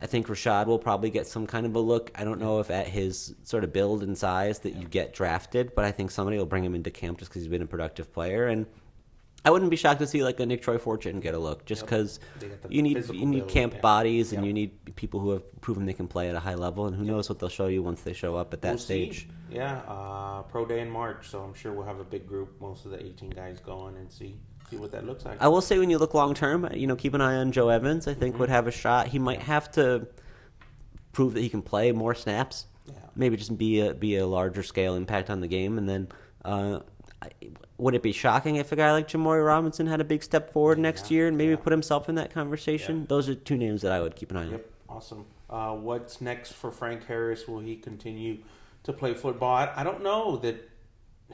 S2: I think Rashad will probably get some kind of a look. I don't know if at his sort of build and size that you get drafted, but I think somebody will bring him into camp just because he's been a productive player. And I wouldn't be shocked to see like a Nick Troy Fortune get a look, just because you need camp bodies and you need people who have proven they can play at a high level, and who knows what they'll show you once they show up at that stage.
S1: See. Yeah, pro day in March, so I'm sure we'll have a big group, most of the 18 guys going, and see what that looks like.
S2: I will say, when you look long term, keep an eye on Joe Evans. I think would have a shot. He might have to prove that he can play more snaps. Yeah. Maybe just be a larger scale impact on the game, and then. Would it be shocking if a guy like Jamori Robinson had a big step forward next year and maybe put himself in that conversation? Yeah. Those are two names that I would keep an eye on.
S1: Yep, awesome. What's next for Frank Harris? Will he continue to play football? I don't know that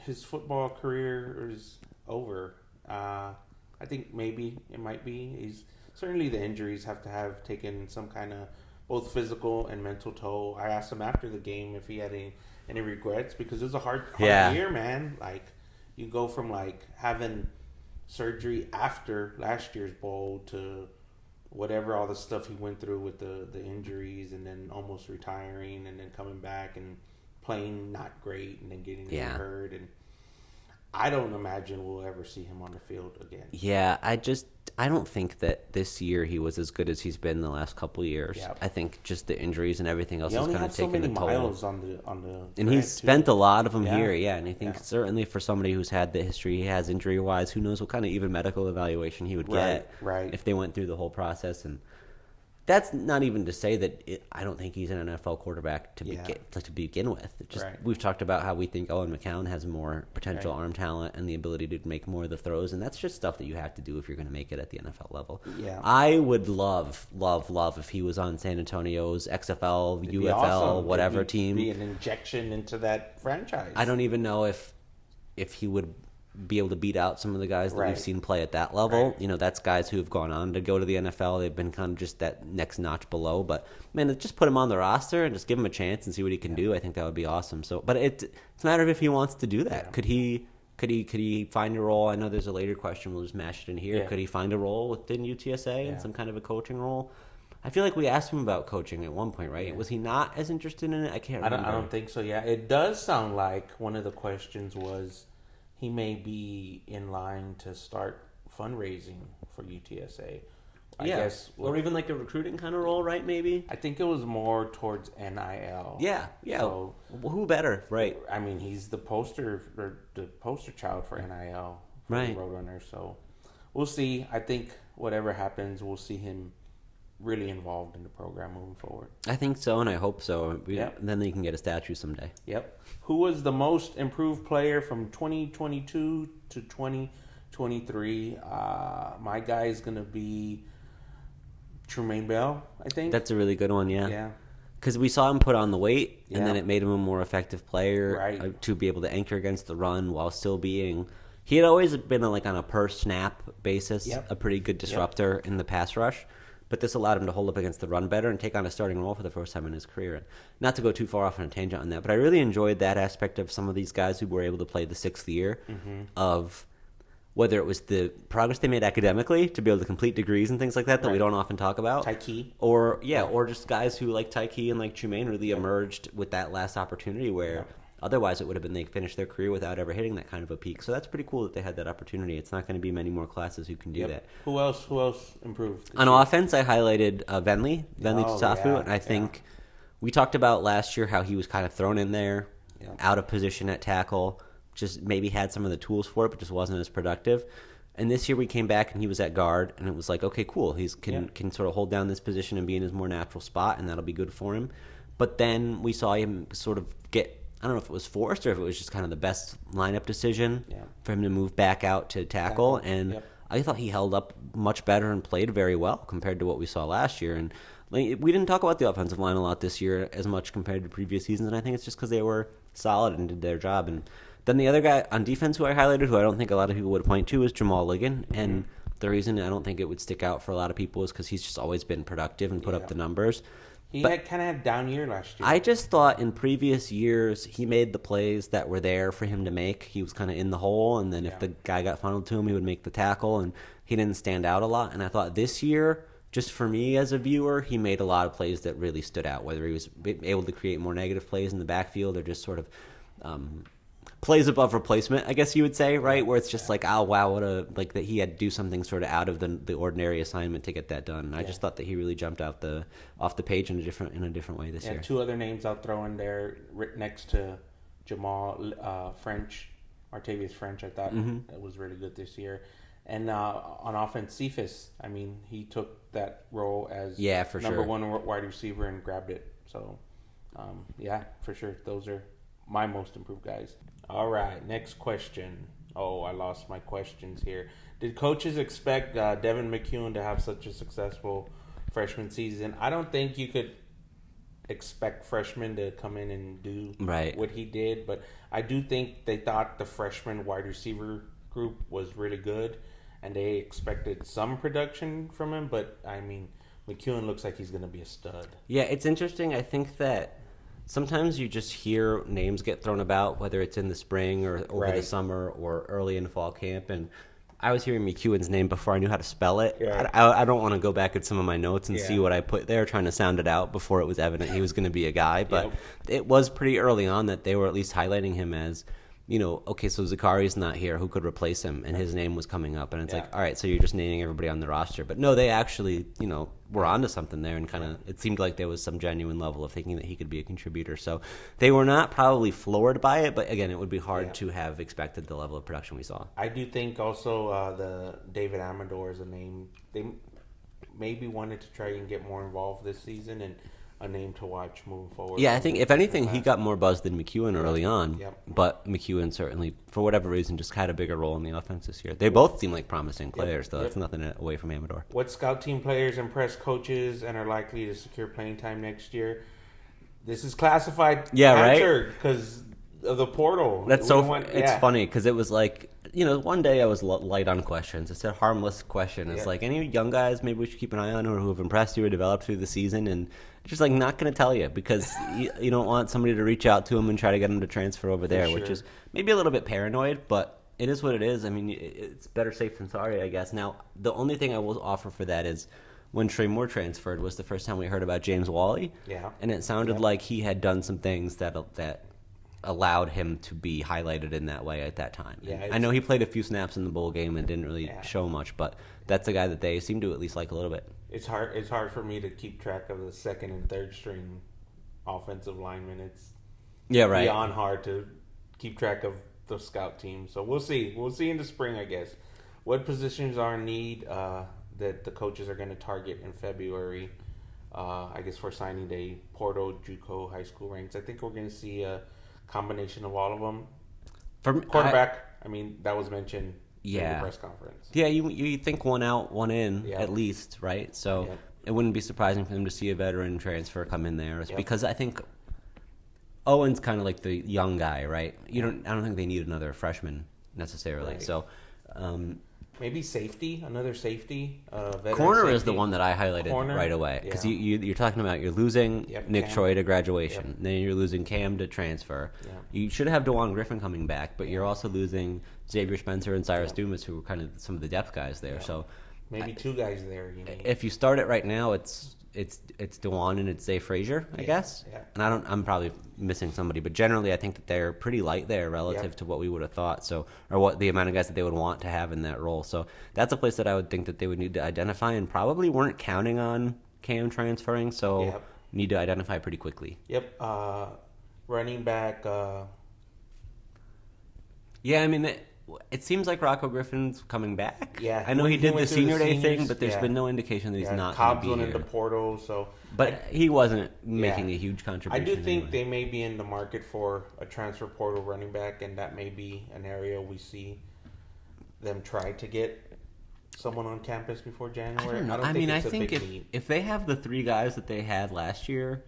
S1: his football career is over. I think maybe it might be. Certainly the injuries have taken some kind of both physical and mental toll. I asked him after the game if he had any regrets, because it was a hard year, man. Like, you go from like having surgery after last year's bowl to whatever, all the stuff he went through with the injuries, and then almost retiring, and then coming back and playing not great, and then getting hurt. And I don't imagine we'll ever see him on the field again.
S2: Yeah, I don't think that this year he was as good as he's been the last couple of years. Yep. I think just the injuries and everything else has kind of taken a toll. He only had so many miles on the and he's spent a lot of them here, and I think certainly for somebody who's had the history he has injury-wise, who knows what kind of even medical evaluation he would get if they went through the whole process. And that's not even to say that I don't think he's an NFL quarterback to begin with. We've talked about how we think Owen McCown has more potential arm talent and the ability to make more of the throws, and that's just stuff that you have to do if you're going to make it at the NFL level. Yeah. I would love if he was on San Antonio's XFL, UFL, awesome. Whatever team.
S1: Be an injection into that franchise.
S2: I don't even know if he would be able to beat out some of the guys that we've seen play at that level. That's guys who have gone on to go to the NFL. They've been kind of just that next notch below. But, man, just put him on the roster and just give him a chance and see what he can do. I think that would be awesome. So, but it's a matter of if he wants to do that. Yeah. Could he find a role? I know there's a later question. We'll just mash it in here. Yeah. Could he find a role within UTSA in some kind of a coaching role? I feel like we asked him about coaching at one point, right? Yeah. Was he not as interested in it? I can't remember.
S1: I don't think so, yeah. It does sound like one of the questions was he may be in line to start fundraising for UTSA. I guess.
S2: Or even like a recruiting kind of role, right, maybe?
S1: I think it was more towards NIL.
S2: Yeah. So, who better, right?
S1: I mean, he's the poster child for NIL for the Roadrunners. So we'll see. I think whatever happens, we'll see him really involved in the program moving forward.
S2: I think so, and I hope so. Then you can get a statue someday.
S1: Yep. Who was the most improved player from 2022 to 2023? My guy is going to be Tremaine Bell, I think.
S2: That's a really good one, yeah. Because we saw him put on the weight, and then it made him a more effective player to be able to anchor against the run while still being... He had always been on a per-snap basis, a pretty good disruptor in the pass rush. But this allowed him to hold up against the run better and take on a starting role for the first time in his career. And not to go too far off on a tangent on that, but I really enjoyed that aspect of some of these guys who were able to play the sixth year of whether it was the progress they made academically to be able to complete degrees and things like that we don't often talk about.
S1: Tyke.
S2: Or just guys who like Tyke and like Tremaine really emerged with that last opportunity where otherwise it would have been they finished their career without ever hitting that kind of a peak. So that's pretty cool that they had that opportunity. It's not going to be many more classes who can do that.
S1: Who else improved?
S2: On offense, I highlighted Venley Tutafu, and I think we talked about last year how he was kind of thrown in there, out of position at tackle, just maybe had some of the tools for it, but just wasn't as productive. And this year we came back and he was at guard, and it was like, okay, cool. He can sort of hold down this position and be in his more natural spot, and that'll be good for him. But then we saw him sort of get, I don't know if it was forced or if it was just kind of the best lineup decision for him to move back out to tackle. And I thought he held up much better and played very well compared to what we saw last year. And we didn't talk about the offensive line a lot this year as much compared to previous seasons, and I think it's just because they were solid and did their job. And then the other guy on defense who I highlighted, who I don't think a lot of people would point to, is Jamal Ligon. And the reason I don't think it would stick out for a lot of people is because he's just always been productive and put up the numbers.
S1: He had kind of had a down year last year.
S2: I just thought in previous years he made the plays that were there for him to make. He was kind of in the hole, and then if the guy got funneled to him, he would make the tackle, and he didn't stand out a lot. And I thought this year, just for me as a viewer, he made a lot of plays that really stood out, whether he was able to create more negative plays in the backfield or just sort of plays above replacement, I guess you would say, right? Where it's just like, oh, wow, that he had to do something sort of out of the ordinary assignment to get that done. And I just thought that he really jumped off the page in a different way this year.
S1: Two other names I'll throw in there next to Jamal, Martavius French. I thought it was really good this year. And on offense, Cephas, I mean, he took that role as number one wide receiver and grabbed it. So, for sure. Those are my most improved guys. All right, next question. Oh, I lost my questions here. Did coaches expect Devin McEwen to have such a successful freshman season? I don't think you could expect freshmen to come in and do what he did, but I do think they thought the freshman wide receiver group was really good, and they expected some production from him, but, I mean, McEwen looks like he's going to be a stud. Yeah,
S2: it's interesting. I think that sometimes you just hear names get thrown about, whether it's in the spring or over the summer or early in fall camp. And I was hearing McEwen's name before I knew how to spell it. Yeah. I don't want to go back at some of my notes and see what I put there, trying to sound it out before it was evident he was going to be a guy. But it was pretty early on that they were at least highlighting him as, okay, so Zakari's not here. Who could replace him? And his name was coming up. And it's like, all right, so you're just naming everybody on the roster. But no, they actually, were onto something there. And kind of, it seemed like there was some genuine level of thinking that he could be a contributor. So they were not probably floored by it. But again, it would be hard to have expected the level of production we saw.
S1: I do think also the David Amador is a name. They maybe wanted to try and get more involved this season and a name to watch moving forward.
S2: Yeah, I think if anything, he got more buzz than McEwen early on. Yep. But McEwen certainly, for whatever reason, just had a bigger role in the offense this year. They both seem like promising players, though. That's nothing away from Amador.
S1: What scout team players impress coaches and are likely to secure playing time next year? This is classified answer because of the portal.
S2: That's it's funny because it was like, one day I was light on questions. It's a harmless question. It's like, any young guys maybe we should keep an eye on or who have impressed you or developed through the season, and just like not going to tell you because you don't want somebody to reach out to him and try to get him to transfer over there, which is maybe a little bit paranoid, but it is what it is. I mean, it's better safe than sorry, I guess. Now, the only thing I will offer for that is when Trey Moore transferred was the first time we heard about James Wally. Yeah. And it sounded like he had done some things that allowed him to be highlighted in that way at that time. Yeah, I know he played a few snaps in the bowl game and didn't really show much, but that's a guy that they seem to at least like a little bit.
S1: It's hard for me to keep track of the second and third string offensive linemen. It's beyond hard to keep track of the scout team. So we'll see. We'll see in the spring, I guess. What positions are in need that the coaches are going to target in February? I guess for signing day, portal, JUCO, high school ranks. I think we're going to see a combination of all of them. From quarterback, that was mentioned in the press conference.
S2: Yeah, you think one out, one in at least, right? So it wouldn't be surprising for them to see a veteran transfer come in there, because I think Owen's kind of like the young guy, right? I don't think they need another freshman necessarily. Right. So
S1: maybe another safety.
S2: Corner
S1: safety.
S2: Is the one that I highlighted right away because you're talking about you're losing Nick Troy to graduation, then you're losing Cam to transfer. Yep. You should have DeJuan Griffin coming back, but you're also losing Xavier Spencer and Cyrus Dumas, who were kind of some of the depth guys there. So
S1: maybe two guys there.
S2: If you start it right now, it's DeJuan and it's Zay Frazier, I guess. Yeah. And I'm probably missing somebody, but generally I think that they're pretty light there relative to what we would have thought. So, or what the amount of guys that they would want to have in that role. So that's a place that I would think that they would need to identify, and probably weren't counting on Cam transferring. So need to identify pretty quickly.
S1: Yep. Running back.
S2: it seems like Rocco Griffin's coming back.
S1: Yeah,
S2: I know he did the senior day thing, but there's
S1: yeah.
S2: been no indication that he's not
S1: Cobb's
S2: going to be
S1: went in the portal, so.
S2: But he wasn't making a huge contribution.
S1: I do think
S2: anyway.
S1: they may be in the market for a transfer portal running back, and that may be an area we see them try to get someone on campus before January.
S2: I mean, I think if they have the 3 guys that they had last year,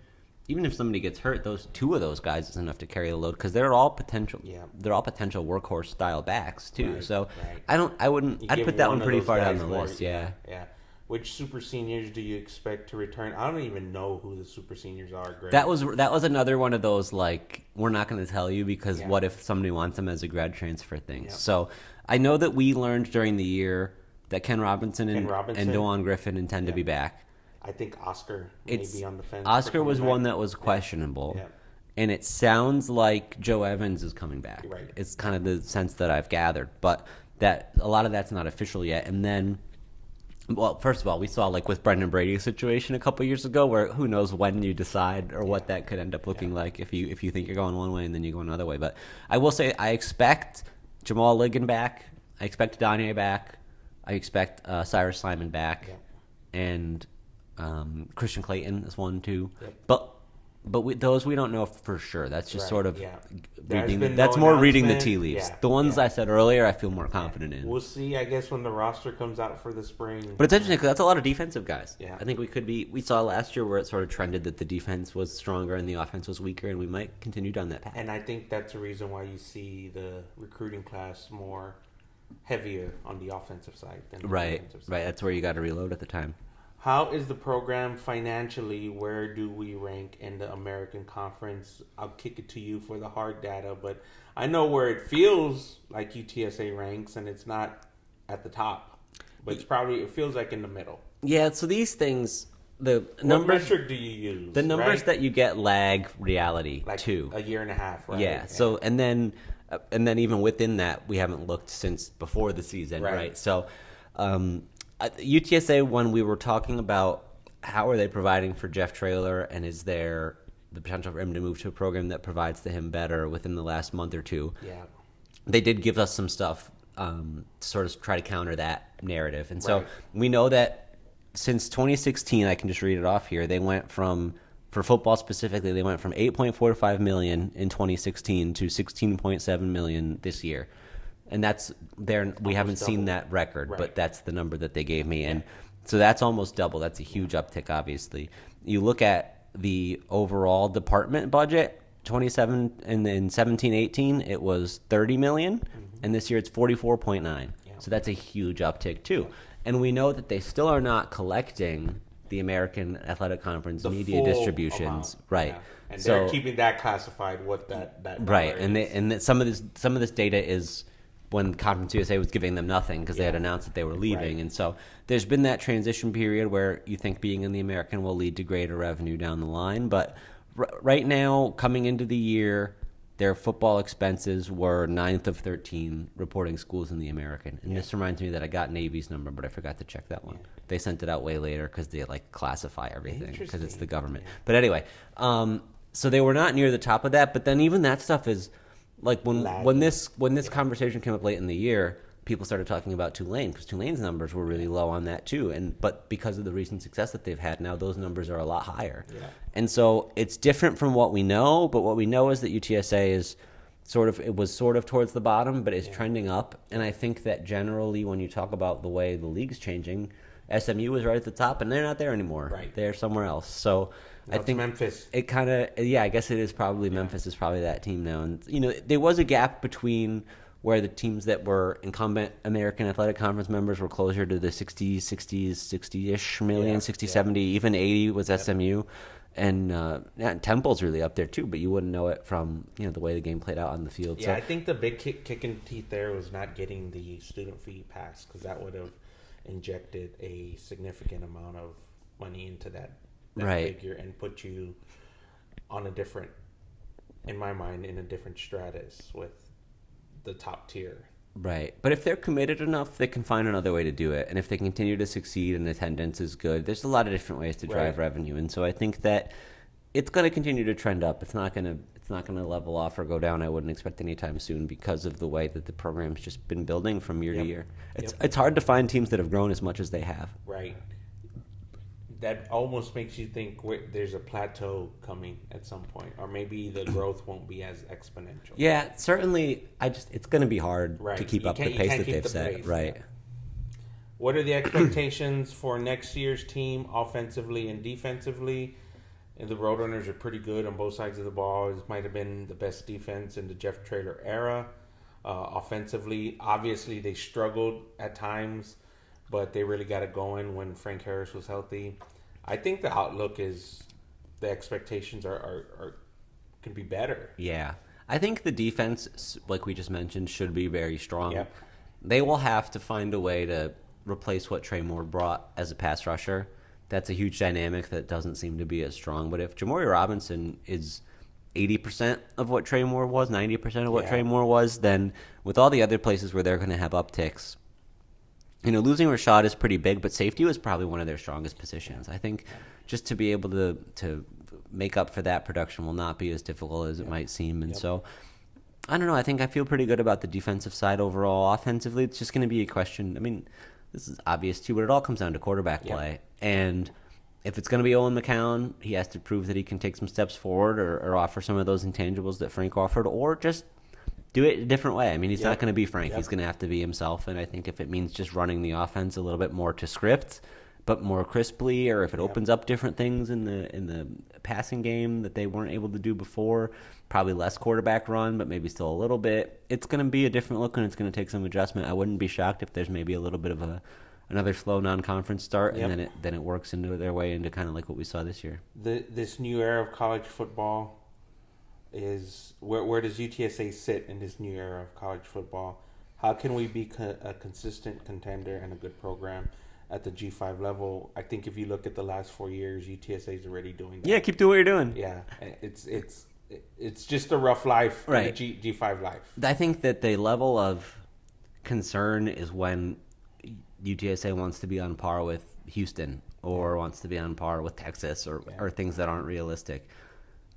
S2: even if somebody gets hurt, those 2 of those guys is enough to carry the load because they're all potential. Yeah. They're all potential workhorse style backs too. Right, so right. I'd put that one pretty far down the list. Yeah.
S1: Which super seniors do you expect to return? I don't even know who the super seniors are. Greg.
S2: That was another one of those like we're not going to tell you because what if somebody wants them as a grad transfer thing? So I know that we learned during the year that Ken Robinson and DeJuan Griffin intend to be back.
S1: I think Oscar may be on the fence.
S2: Oscar was one that was questionable, and it sounds like Joe Evans is coming back.
S1: Right.
S2: It's kind of the sense that I've gathered, but that a lot of that's not official yet. And then, well, first of all, we saw like with Brendan Brady's situation a couple years ago, where who knows when you decide or what that could end up looking like if you think you're going one way and then you go another way. But I will say I expect Jamal Ligon back. I expect Danye back. I expect Cyrus Simon back, and Christian Clayton is one too. But those we don't know for sure. That's just sort of reading. That's more reading the tea leaves. The ones I said earlier, I feel more confident in.
S1: We'll see. I guess when the roster comes out for the spring.
S2: But it's interesting because that's a lot of defensive guys. Yeah. I think we saw last year where it sort of trended that the defense was stronger and the offense was weaker, and we might continue down that path.
S1: And I think that's the reason why you see the recruiting class more heavier on the offensive side than the defensive side.
S2: Right. That's where you got to reload at the time.
S1: How is the program financially? Where do we rank in the American Conference? I'll kick it to you for the hard data, but I know where it feels like UTSA ranks, and it's not at the top, but it feels like in the middle. Yeah.
S2: So these things, the
S1: what
S2: numbers.
S1: What metric do you use?
S2: The numbers that you get lag reality
S1: like
S2: too.
S1: A year and a half, right?
S2: Yeah. So and then even within that, we haven't looked since before the season, right? So. UTSA, when we were talking about how are they providing for Jeff Traylor and is there the potential for him to move to a program that provides to him better within the last month or two, they did give us some stuff to sort of try to counter that narrative. And so we know that since 2016, I can just read it off here, they went from, for football specifically, they went from $8.45 million in 2016 to $16.7 million this year. And that's there. We haven't seen that record, but that's the number that they gave me, and so that's almost double. That's a huge uptick. Obviously, you look at the overall department budget. 27 and then 17-18, it was $30 million, and this year it's 44.9. So that's a huge uptick too. And we know that they still are not collecting the American Athletic Conference media distributions, right?
S1: And they're keeping that classified. What that
S2: right, and some of this data is. When Conference USA was giving them nothing because they had announced that they were leaving. And so there's been that transition period where you think being in the American will lead to greater revenue down the line. But right now, coming into the year, their football expenses were 9th of 13 reporting schools in the American. And this reminds me that I got Navy's number, but I forgot to check that one. They sent it out way later because they classify everything because it's the government. But anyway, so they were not near the top of that. But then even that stuff is... when this conversation came up late in the year, people started talking about Tulane because Tulane's numbers were really low on that too, but because of the recent success that they've had, now those numbers are a lot higher. And so it's different from what we know, but what we know is that UTSA is was sort of towards the bottom, but is trending up. And I think that generally, when you talk about the way the league's changing, SMU was right at the top, and they're not there anymore. Right, they're somewhere else. So.
S1: I think Memphis.
S2: It kind of, I guess it is probably Memphis is probably that team now. And, there was a gap between where the teams that were incumbent American Athletic Conference members were closer to the 60-ish million, 60, 70, even 80 was SMU. And Temple's really up there too, but you wouldn't know it from, the way the game played out on the field.
S1: Yeah, so, I think the big kick in the teeth there was not getting the student fee passed because that would have injected a significant amount of money into that figure and put you on a different, in my mind, in a different stratus with the top tier.
S2: Right. But if they're committed enough, they can find another way to do it. And if they continue to succeed and attendance is good, there's a lot of different ways to drive revenue. And so I think that it's going to continue to trend up. It's not going it's not going to level off or go down. I wouldn't expect anytime soon because of the way that the program's just been building from year to year. It's hard to find teams that have grown as much as they have.
S1: Right. That almost makes you think there's a plateau coming at some point, or maybe the growth won't be as exponential.
S2: Yeah, certainly. It's going to be hard to keep up the pace that they've set. Right.
S1: Yeah. What are the expectations for next year's team, offensively and defensively? And the Roadrunners are pretty good on both sides of the ball. This might have been the best defense in the Jeff Traylor era. Offensively, obviously, they struggled at times, but they really got it going when Frank Harris was healthy. I think the outlook is the expectations are can be better.
S2: Yeah. I think the defense, like we just mentioned, should be very strong.
S1: Yep.
S2: They will have to find a way to replace what Trey Moore brought as a pass rusher. That's a huge dynamic that doesn't seem to be as strong. But if Jamori Robinson is 80% of what Trey Moore was, 90% of what Trey Moore was, then with all the other places where they're going to have upticks, losing Rashad is pretty big, but safety was probably one of their strongest positions. I think just to be able to make up for that production will not be as difficult as it might seem. And so, I don't know. I think I feel pretty good about the defensive side overall. Offensively, it's just going to be a question. I mean, this is obvious too, but it all comes down to quarterback play. And if it's going to be Owen McCown, he has to prove that he can take some steps forward or offer some of those intangibles that Frank offered, or just do it a different way. I mean, he's not going to be Frank. He's going to have to be himself. And I think if it means just running the offense a little bit more to script, but more crisply, or if it opens up different things in the passing game that they weren't able to do before, probably less quarterback run, but maybe still a little bit, it's going to be a different look and it's going to take some adjustment. I wouldn't be shocked if there's maybe a little bit of another slow non-conference start, and then it works into their way into kind of like what we saw this year.
S1: This new era of college football is where does UTSA sit in this new era of college football? How can we be a consistent contender and a good program at the G5 level? I think if you look at the last 4 years, UTSA is already doing that.
S2: Yeah, keep doing what you're doing.
S1: Yeah, it's just a rough life,
S2: right?
S1: G5 life.
S2: I think that the level of concern is when UTSA wants to be on par with Houston or wants to be on par with Texas or things that aren't realistic.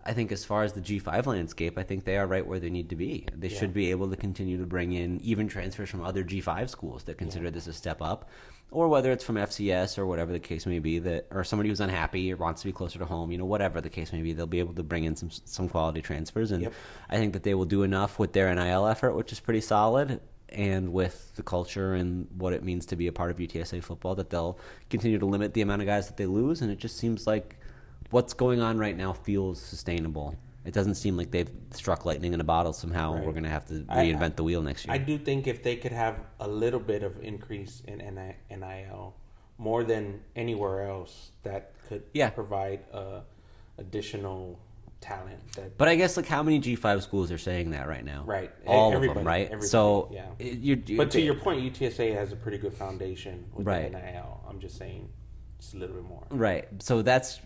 S2: I think as far as the G5 landscape, I think they are right where they need to be. They should be able to continue to bring in even transfers from other G5 schools that consider this a step up, or whether it's from FCS or whatever the case may be, or somebody who's unhappy or wants to be closer to home, whatever the case may be, they'll be able to bring in some quality transfers. And I think that they will do enough with their NIL effort, which is pretty solid, and with the culture and what it means to be a part of UTSA football, that they'll continue to limit the amount of guys that they lose. And it just seems like what's going on right now feels sustainable. It doesn't seem like they've struck lightning in a bottle somehow. Right. We're going to have to reinvent the wheel next year.
S1: I do think if they could have a little bit of increase in NIL, more than anywhere else, that could provide additional talent.
S2: But I guess how many G5 schools are saying that right now?
S1: Right.
S2: All of them, right?
S1: Everybody,
S2: so,
S1: but to your point, UTSA has a pretty good foundation with the NIL. I'm just saying it's a little bit more.
S2: Right. So that's...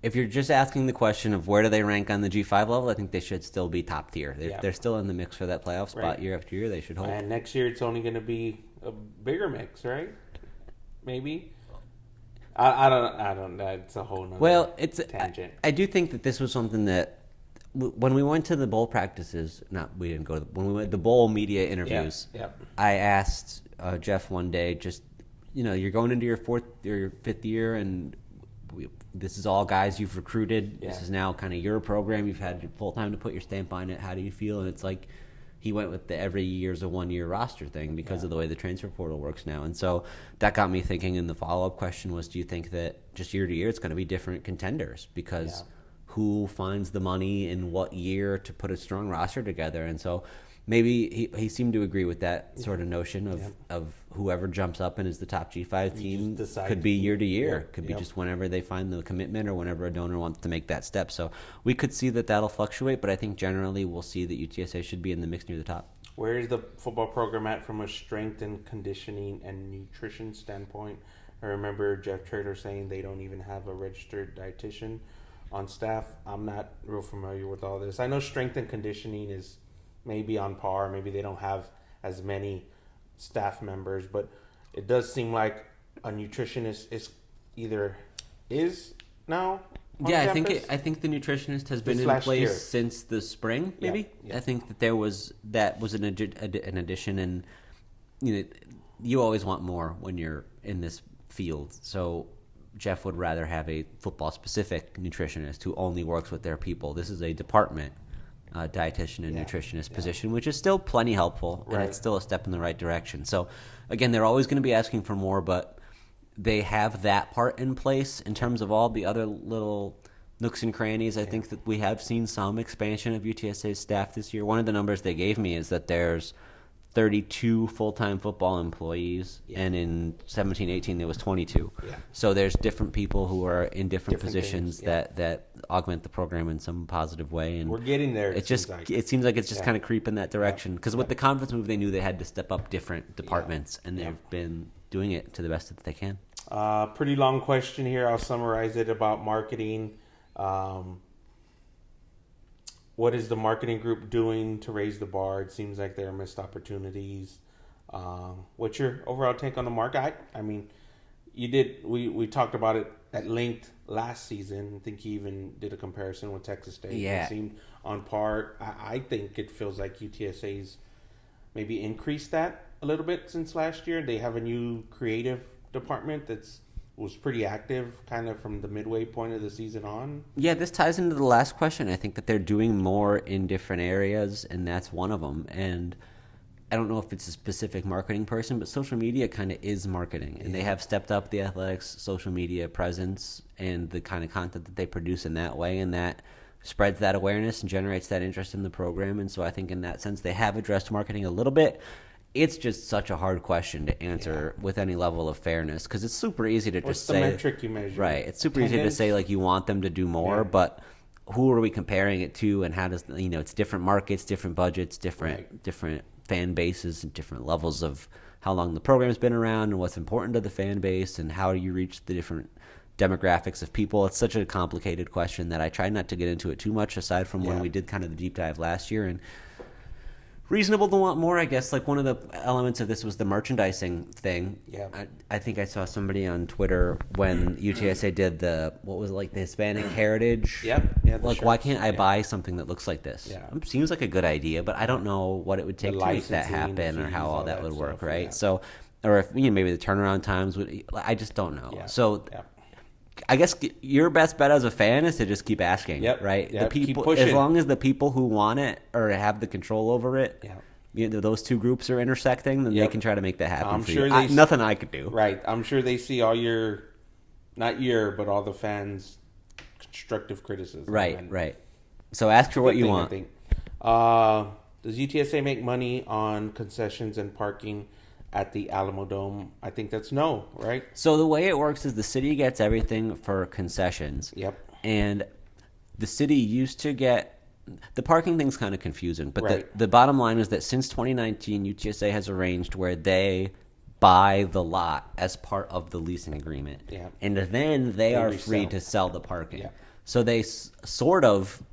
S2: If you're just asking the question of where do they rank on the G5 level, I think they should still be top tier. They're still in the mix for that playoff spot year after year. They should hold.
S1: And next year it's only going to be a bigger mix, right? Maybe. I don't. That's a whole nother tangent.
S2: I do think that this was something that when we went to the bowl practices, we didn't go to when we went to the bowl media interviews. I asked Jeff one day, just you're going into your fifth year and. This is all guys you've recruited. This is now kind of your program. You've had full time to put your stamp on it. How do you feel? And it's like he went with the every year's a 1 year roster thing because of the way the transfer portal works now. And so that got me thinking. And the follow up question was, do you think that just year to year it's going to be different contenders? Because who finds the money in what year to put a strong roster together? And so maybe he seemed to agree with that sort of notion of whoever jumps up and is the top G5 team could be year to year. Could be just whenever they find the commitment or whenever a donor wants to make that step. So we could see that'll fluctuate, but I think generally we'll see that UTSA should be in the mix near the top.
S1: Where is the football program at from a strength and conditioning and nutrition standpoint? I remember Jeff Traylor saying they don't even have a registered dietitian on staff. I'm not real familiar with all this. I know strength and conditioning is maybe on par. Maybe they don't have as many staff members, but it does seem like a nutritionist is now
S2: Yeah,
S1: campus?
S2: I think the nutritionist has been in
S1: last
S2: place
S1: year.
S2: since the spring. Maybe I think that was an addition, and you always want more when you're in this field. So Jeff would rather have a football specific nutritionist who only works with their people. This is a department dietitian and nutritionist position, which is still plenty helpful, and it's still a step in the right direction. So again, they're always going to be asking for more, but they have that part in place. In terms of all the other little nooks and crannies, I think that we have seen some expansion of UTSA's staff this year. One of the numbers they gave me is that there's 32 full-time football employees, and in 17-18 there was 22. Yeah. So there's different people who are in different positions that augment the program in some positive way. And
S1: we're getting there.
S2: It seems like it's just kind of creeping that direction, because with the conference move, they knew they had to step up different departments, and they've been doing it to the best that they can.
S1: Pretty long question here. I'll summarize it about marketing. What is the marketing group doing to raise the bar? It seems like there are missed opportunities. What's your overall take on the market? I mean, we talked about it at length last season. I think you even did a comparison with Texas State.
S2: Yeah.
S1: It seemed on par. I think it feels like UTSA's maybe increased that a little bit since last year. They have a new creative department was pretty active kind of from the midway point of the season on.
S2: Yeah, this ties into the last question. I think that they're doing more in different areas, and that's one of them. And I don't know if it's a specific marketing person, but social media kind of is marketing. And they have stepped up the athletics social media presence and the kind of content that they produce in that way, and that spreads that awareness and generates that interest in the program. And so I think in that sense they have addressed marketing a little bit. It's just such a hard question to answer with any level of fairness, because it's super easy to just say...
S1: What's the metric you measure?
S2: Right. It's super easy to say, like, you want them to do more, but who are we comparing it to, and how does... it's different markets, different budgets, different fan bases, and different levels of how long the program's been around and what's important to the fan base, and how you reach the different demographics of people. It's such a complicated question that I try not to get into it too much, aside from when we did kind of the deep dive last year. And reasonable to want more, I guess. Like, one of the elements of this was the merchandising thing. Yeah, I think I saw somebody on Twitter when UTSA did the Hispanic Heritage.
S1: Yep. Yeah.
S2: Like, why can't I buy something that looks like this? Yeah. It seems like a good idea, but I don't know what it would take to make that happen, or how all that would work, right? Yeah. So, or if maybe the turnaround times would. I just don't know. Yeah. So. Yeah. I guess your best bet as a fan is to just keep asking, right?
S1: Yep.
S2: The people, as long as the people who want it or have the control over it, those two groups are intersecting, then they can try to make that happen.
S1: I'm
S2: for
S1: sure
S2: you. Nothing I could do.
S1: Right. I'm sure they see all but all the fans' constructive criticism.
S2: Right. So ask for what you want.
S1: I think. Does UTSA make money on concessions and parking at the Alamo Dome? I think that's no, right?
S2: So the way it works is the city gets everything for concessions.
S1: Yep.
S2: And the city used to get... The parking thing's kind of confusing, but the bottom line is that since 2019, UTSA has arranged where they buy the lot as part of the leasing agreement. Yeah. And then they are free to sell the parking. Yeah. So they sort of,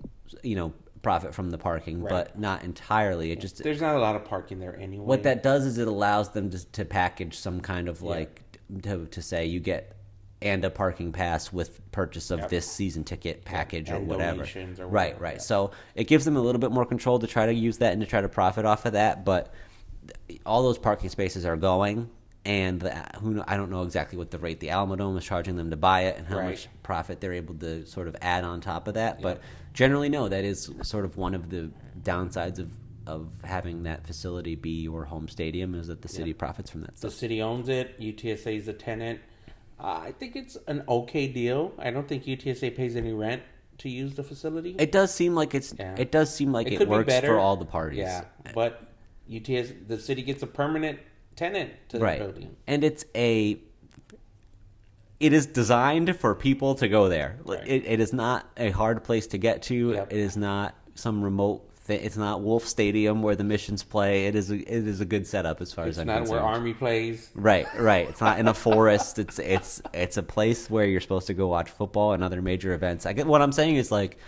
S2: profit from the parking, but not entirely.
S1: There's not a lot of parking there anyway.
S2: What that does is it allows them to package some kind of to say you get a parking pass with purchase of this season ticket package or whatever. Right. Yeah. So it gives them a little bit more control to try to use that and to try to profit off of that. But all those parking spaces are going, and I don't know exactly what the rate the Alamo Dome is charging them to buy it and how much profit they're able to sort of add on top of that. But generally, no, that is sort of one of the downsides of having that facility be your home stadium, is that the city profits from that stuff.
S1: The city owns it. UTSA is a tenant. I think it's an okay deal. I don't think UTSA pays any rent to use the facility.
S2: It does seem like it does seem like it works for all the parties.
S1: Yeah, but the city gets a permanent tenant to the building,
S2: and it is designed for people to go there. It is not a hard place to get to. It is not some remote thing. It's not Wolf Stadium where the Missions play. It is a good setup as far as I'm concerned.
S1: It's not where Army plays.
S2: Right. It's not in a forest. It's a place where you're supposed to go watch football and other major events. What I'm saying is, like,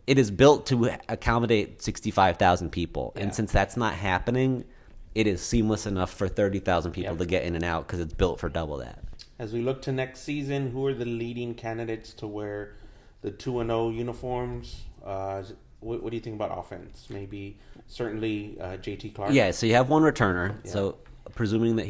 S2: it is built to accommodate 65,000 people, and since that's not happening, it is seamless enough for 30,000 people to get in and out, because it's built for double that.
S1: As we look to next season, who are the leading candidates to wear the 2-0 uniforms. What do you think about offense? Maybe certainly JT Clark.
S2: Yeah, so you have one returner.
S1: Yeah.
S2: So presuming that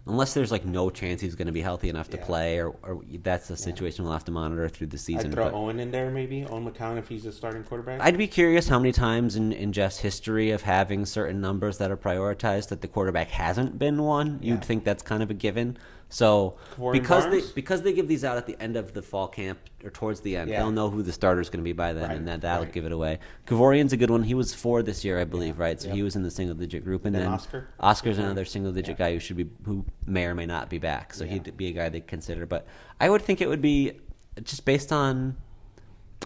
S2: unless there's like no chance he's going to be healthy enough to play, or that's a situation we'll have to monitor through the season.
S1: I'd throw Owen in there, maybe Owen McCown if he's a starting quarterback.
S2: I'd be curious how many times in Jeff's history of having certain numbers that are prioritized that the quarterback hasn't been one. You'd think that's kind of a given. So because they give these out at the end of the fall camp or towards the end, they'll know who the starter is going to be by then, and that'll give it away. Kavorian's a good one. He was 4 this year, I believe, right? So he was in the single-digit group, and then Oscar's another single-digit guy who may or may not be back. So he'd be a guy they'd consider. But I would think it would be just based on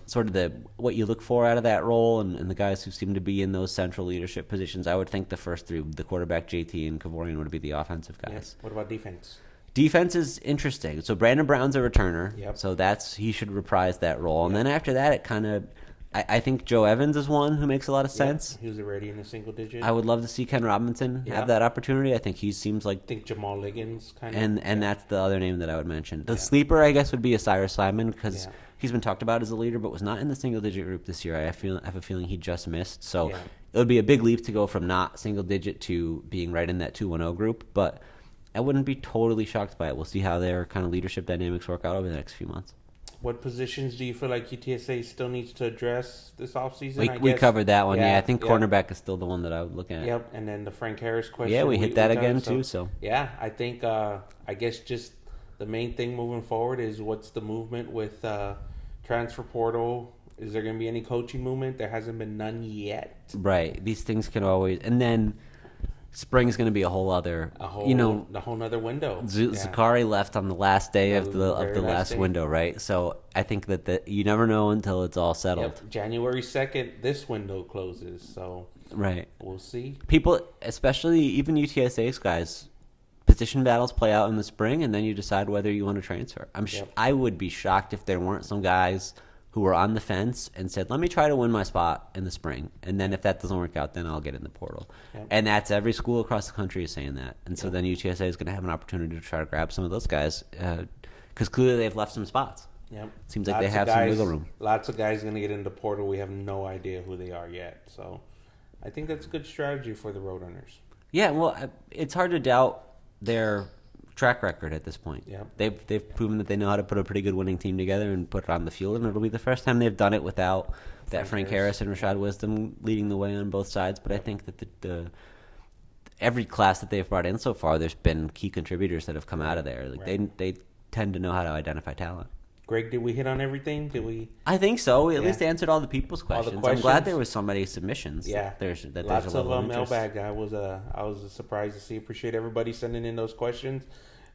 S2: sort of what you look for out of that role and the guys who seem to be in those central leadership positions. I would think the first 3, the quarterback, JT, and Kavorian, would be the offensive guys.
S1: What about defense?
S2: Defense is interesting. So Brandon Brown's a returner, so he should reprise that role. And then after that, it kind of, I think Joe Evans is one who makes a lot of sense.
S1: He was already in the single digit.
S2: I would love to see Ken Robinson have that opportunity. I think he seems like.
S1: I think Jamal Liggins kind of.
S2: And that's the other name that I would mention. The sleeper, I guess, would be Cyrus Simon because he's been talked about as a leader, but was not in the single digit group this year. I have a feeling he just missed. So it would be a big leap to go from not single digit to being right in that 2-1-0 group, but I wouldn't be totally shocked by it. We'll see how their kind of leadership dynamics work out over the next few months.
S1: What positions do you feel like UTSA still needs to address this offseason?
S2: We covered that one. I think cornerback is still the one that I would look at.
S1: Yep, and then the Frank Harris question.
S2: Yeah, we hit that again too. So
S1: yeah, I think I guess just the main thing moving forward is what's the movement with transfer portal. Is there going to be any coaching movement? There hasn't been none yet.
S2: Right. These things can always, and then spring's going to be a whole other,
S1: the whole nother window.
S2: Zakari left on the last day of the last window, right? So I think that you never know until it's all settled.
S1: Yep. January 2nd, this window closes. So we'll see.
S2: People, especially even UTSA's guys, position battles play out in the spring, and then you decide whether you want to transfer. I would be shocked if there weren't some guys who were on the fence and said, let me try to win my spot in the spring. And then if that doesn't work out, then I'll get in the portal. Yep. And that's every school across the country is saying that. And so then UTSA is going to have an opportunity to try to grab some of those guys because clearly they've left some spots.
S1: Yep.
S2: Seems like they have some wiggle room.
S1: Lots of guys going to get in the portal. We have no idea who they are yet. So I think that's a good strategy for the Roadrunners.
S2: Yeah, well, it's hard to doubt their track record at this point.
S1: Yeah,
S2: they've proven that they know how to put a pretty good winning team together and put it on the field, and it'll be the first time they've done it without that Frank Harris and Rashad Wisdom leading the way on both sides. But I think that the every class that they've brought in so far, there's been key contributors that have come out of there. Like they tend to know how to identify talent.
S1: Greg, did we hit on everything? Did we?
S2: I think so. We at least answered all the people's questions. I'm glad there was so many submissions.
S1: Yeah,
S2: there's
S1: lots
S2: a
S1: of mailbag. I was surprised to see. Appreciate everybody sending in those questions.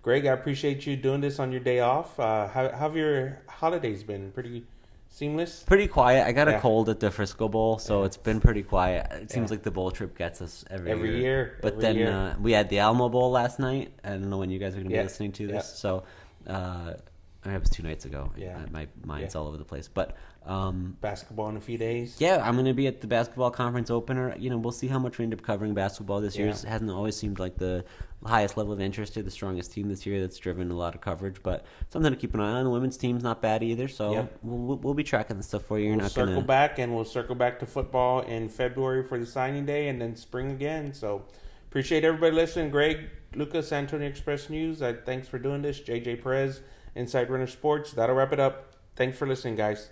S1: Greg, I appreciate you doing this on your day off. How have your holidays been? Pretty seamless?
S2: Pretty quiet. I got a cold at the Frisco Bowl, so it's been pretty quiet. It seems like the bowl trip gets us every year. But then we had the Alamo Bowl last night. I don't know when you guys are going to be listening to this. So it was 2 nights ago. Yeah. My mind's all over the place. But
S1: basketball in a few days.
S2: Yeah, I'm going to be at the basketball conference opener. We'll see how much we end up covering basketball this year. It hasn't always seemed like the highest level of interest or the strongest team this year that's driven a lot of coverage, but something to keep an eye on. The women's team's not bad either, so we'll be tracking the stuff for you.
S1: We'll circle back to football in February for the signing day and then spring again. So appreciate everybody listening. Greg, Lucas, Antonio Express News. Thanks for doing this. JJ Perez, Inside Runner Sports. That'll wrap it up. Thanks for listening, guys.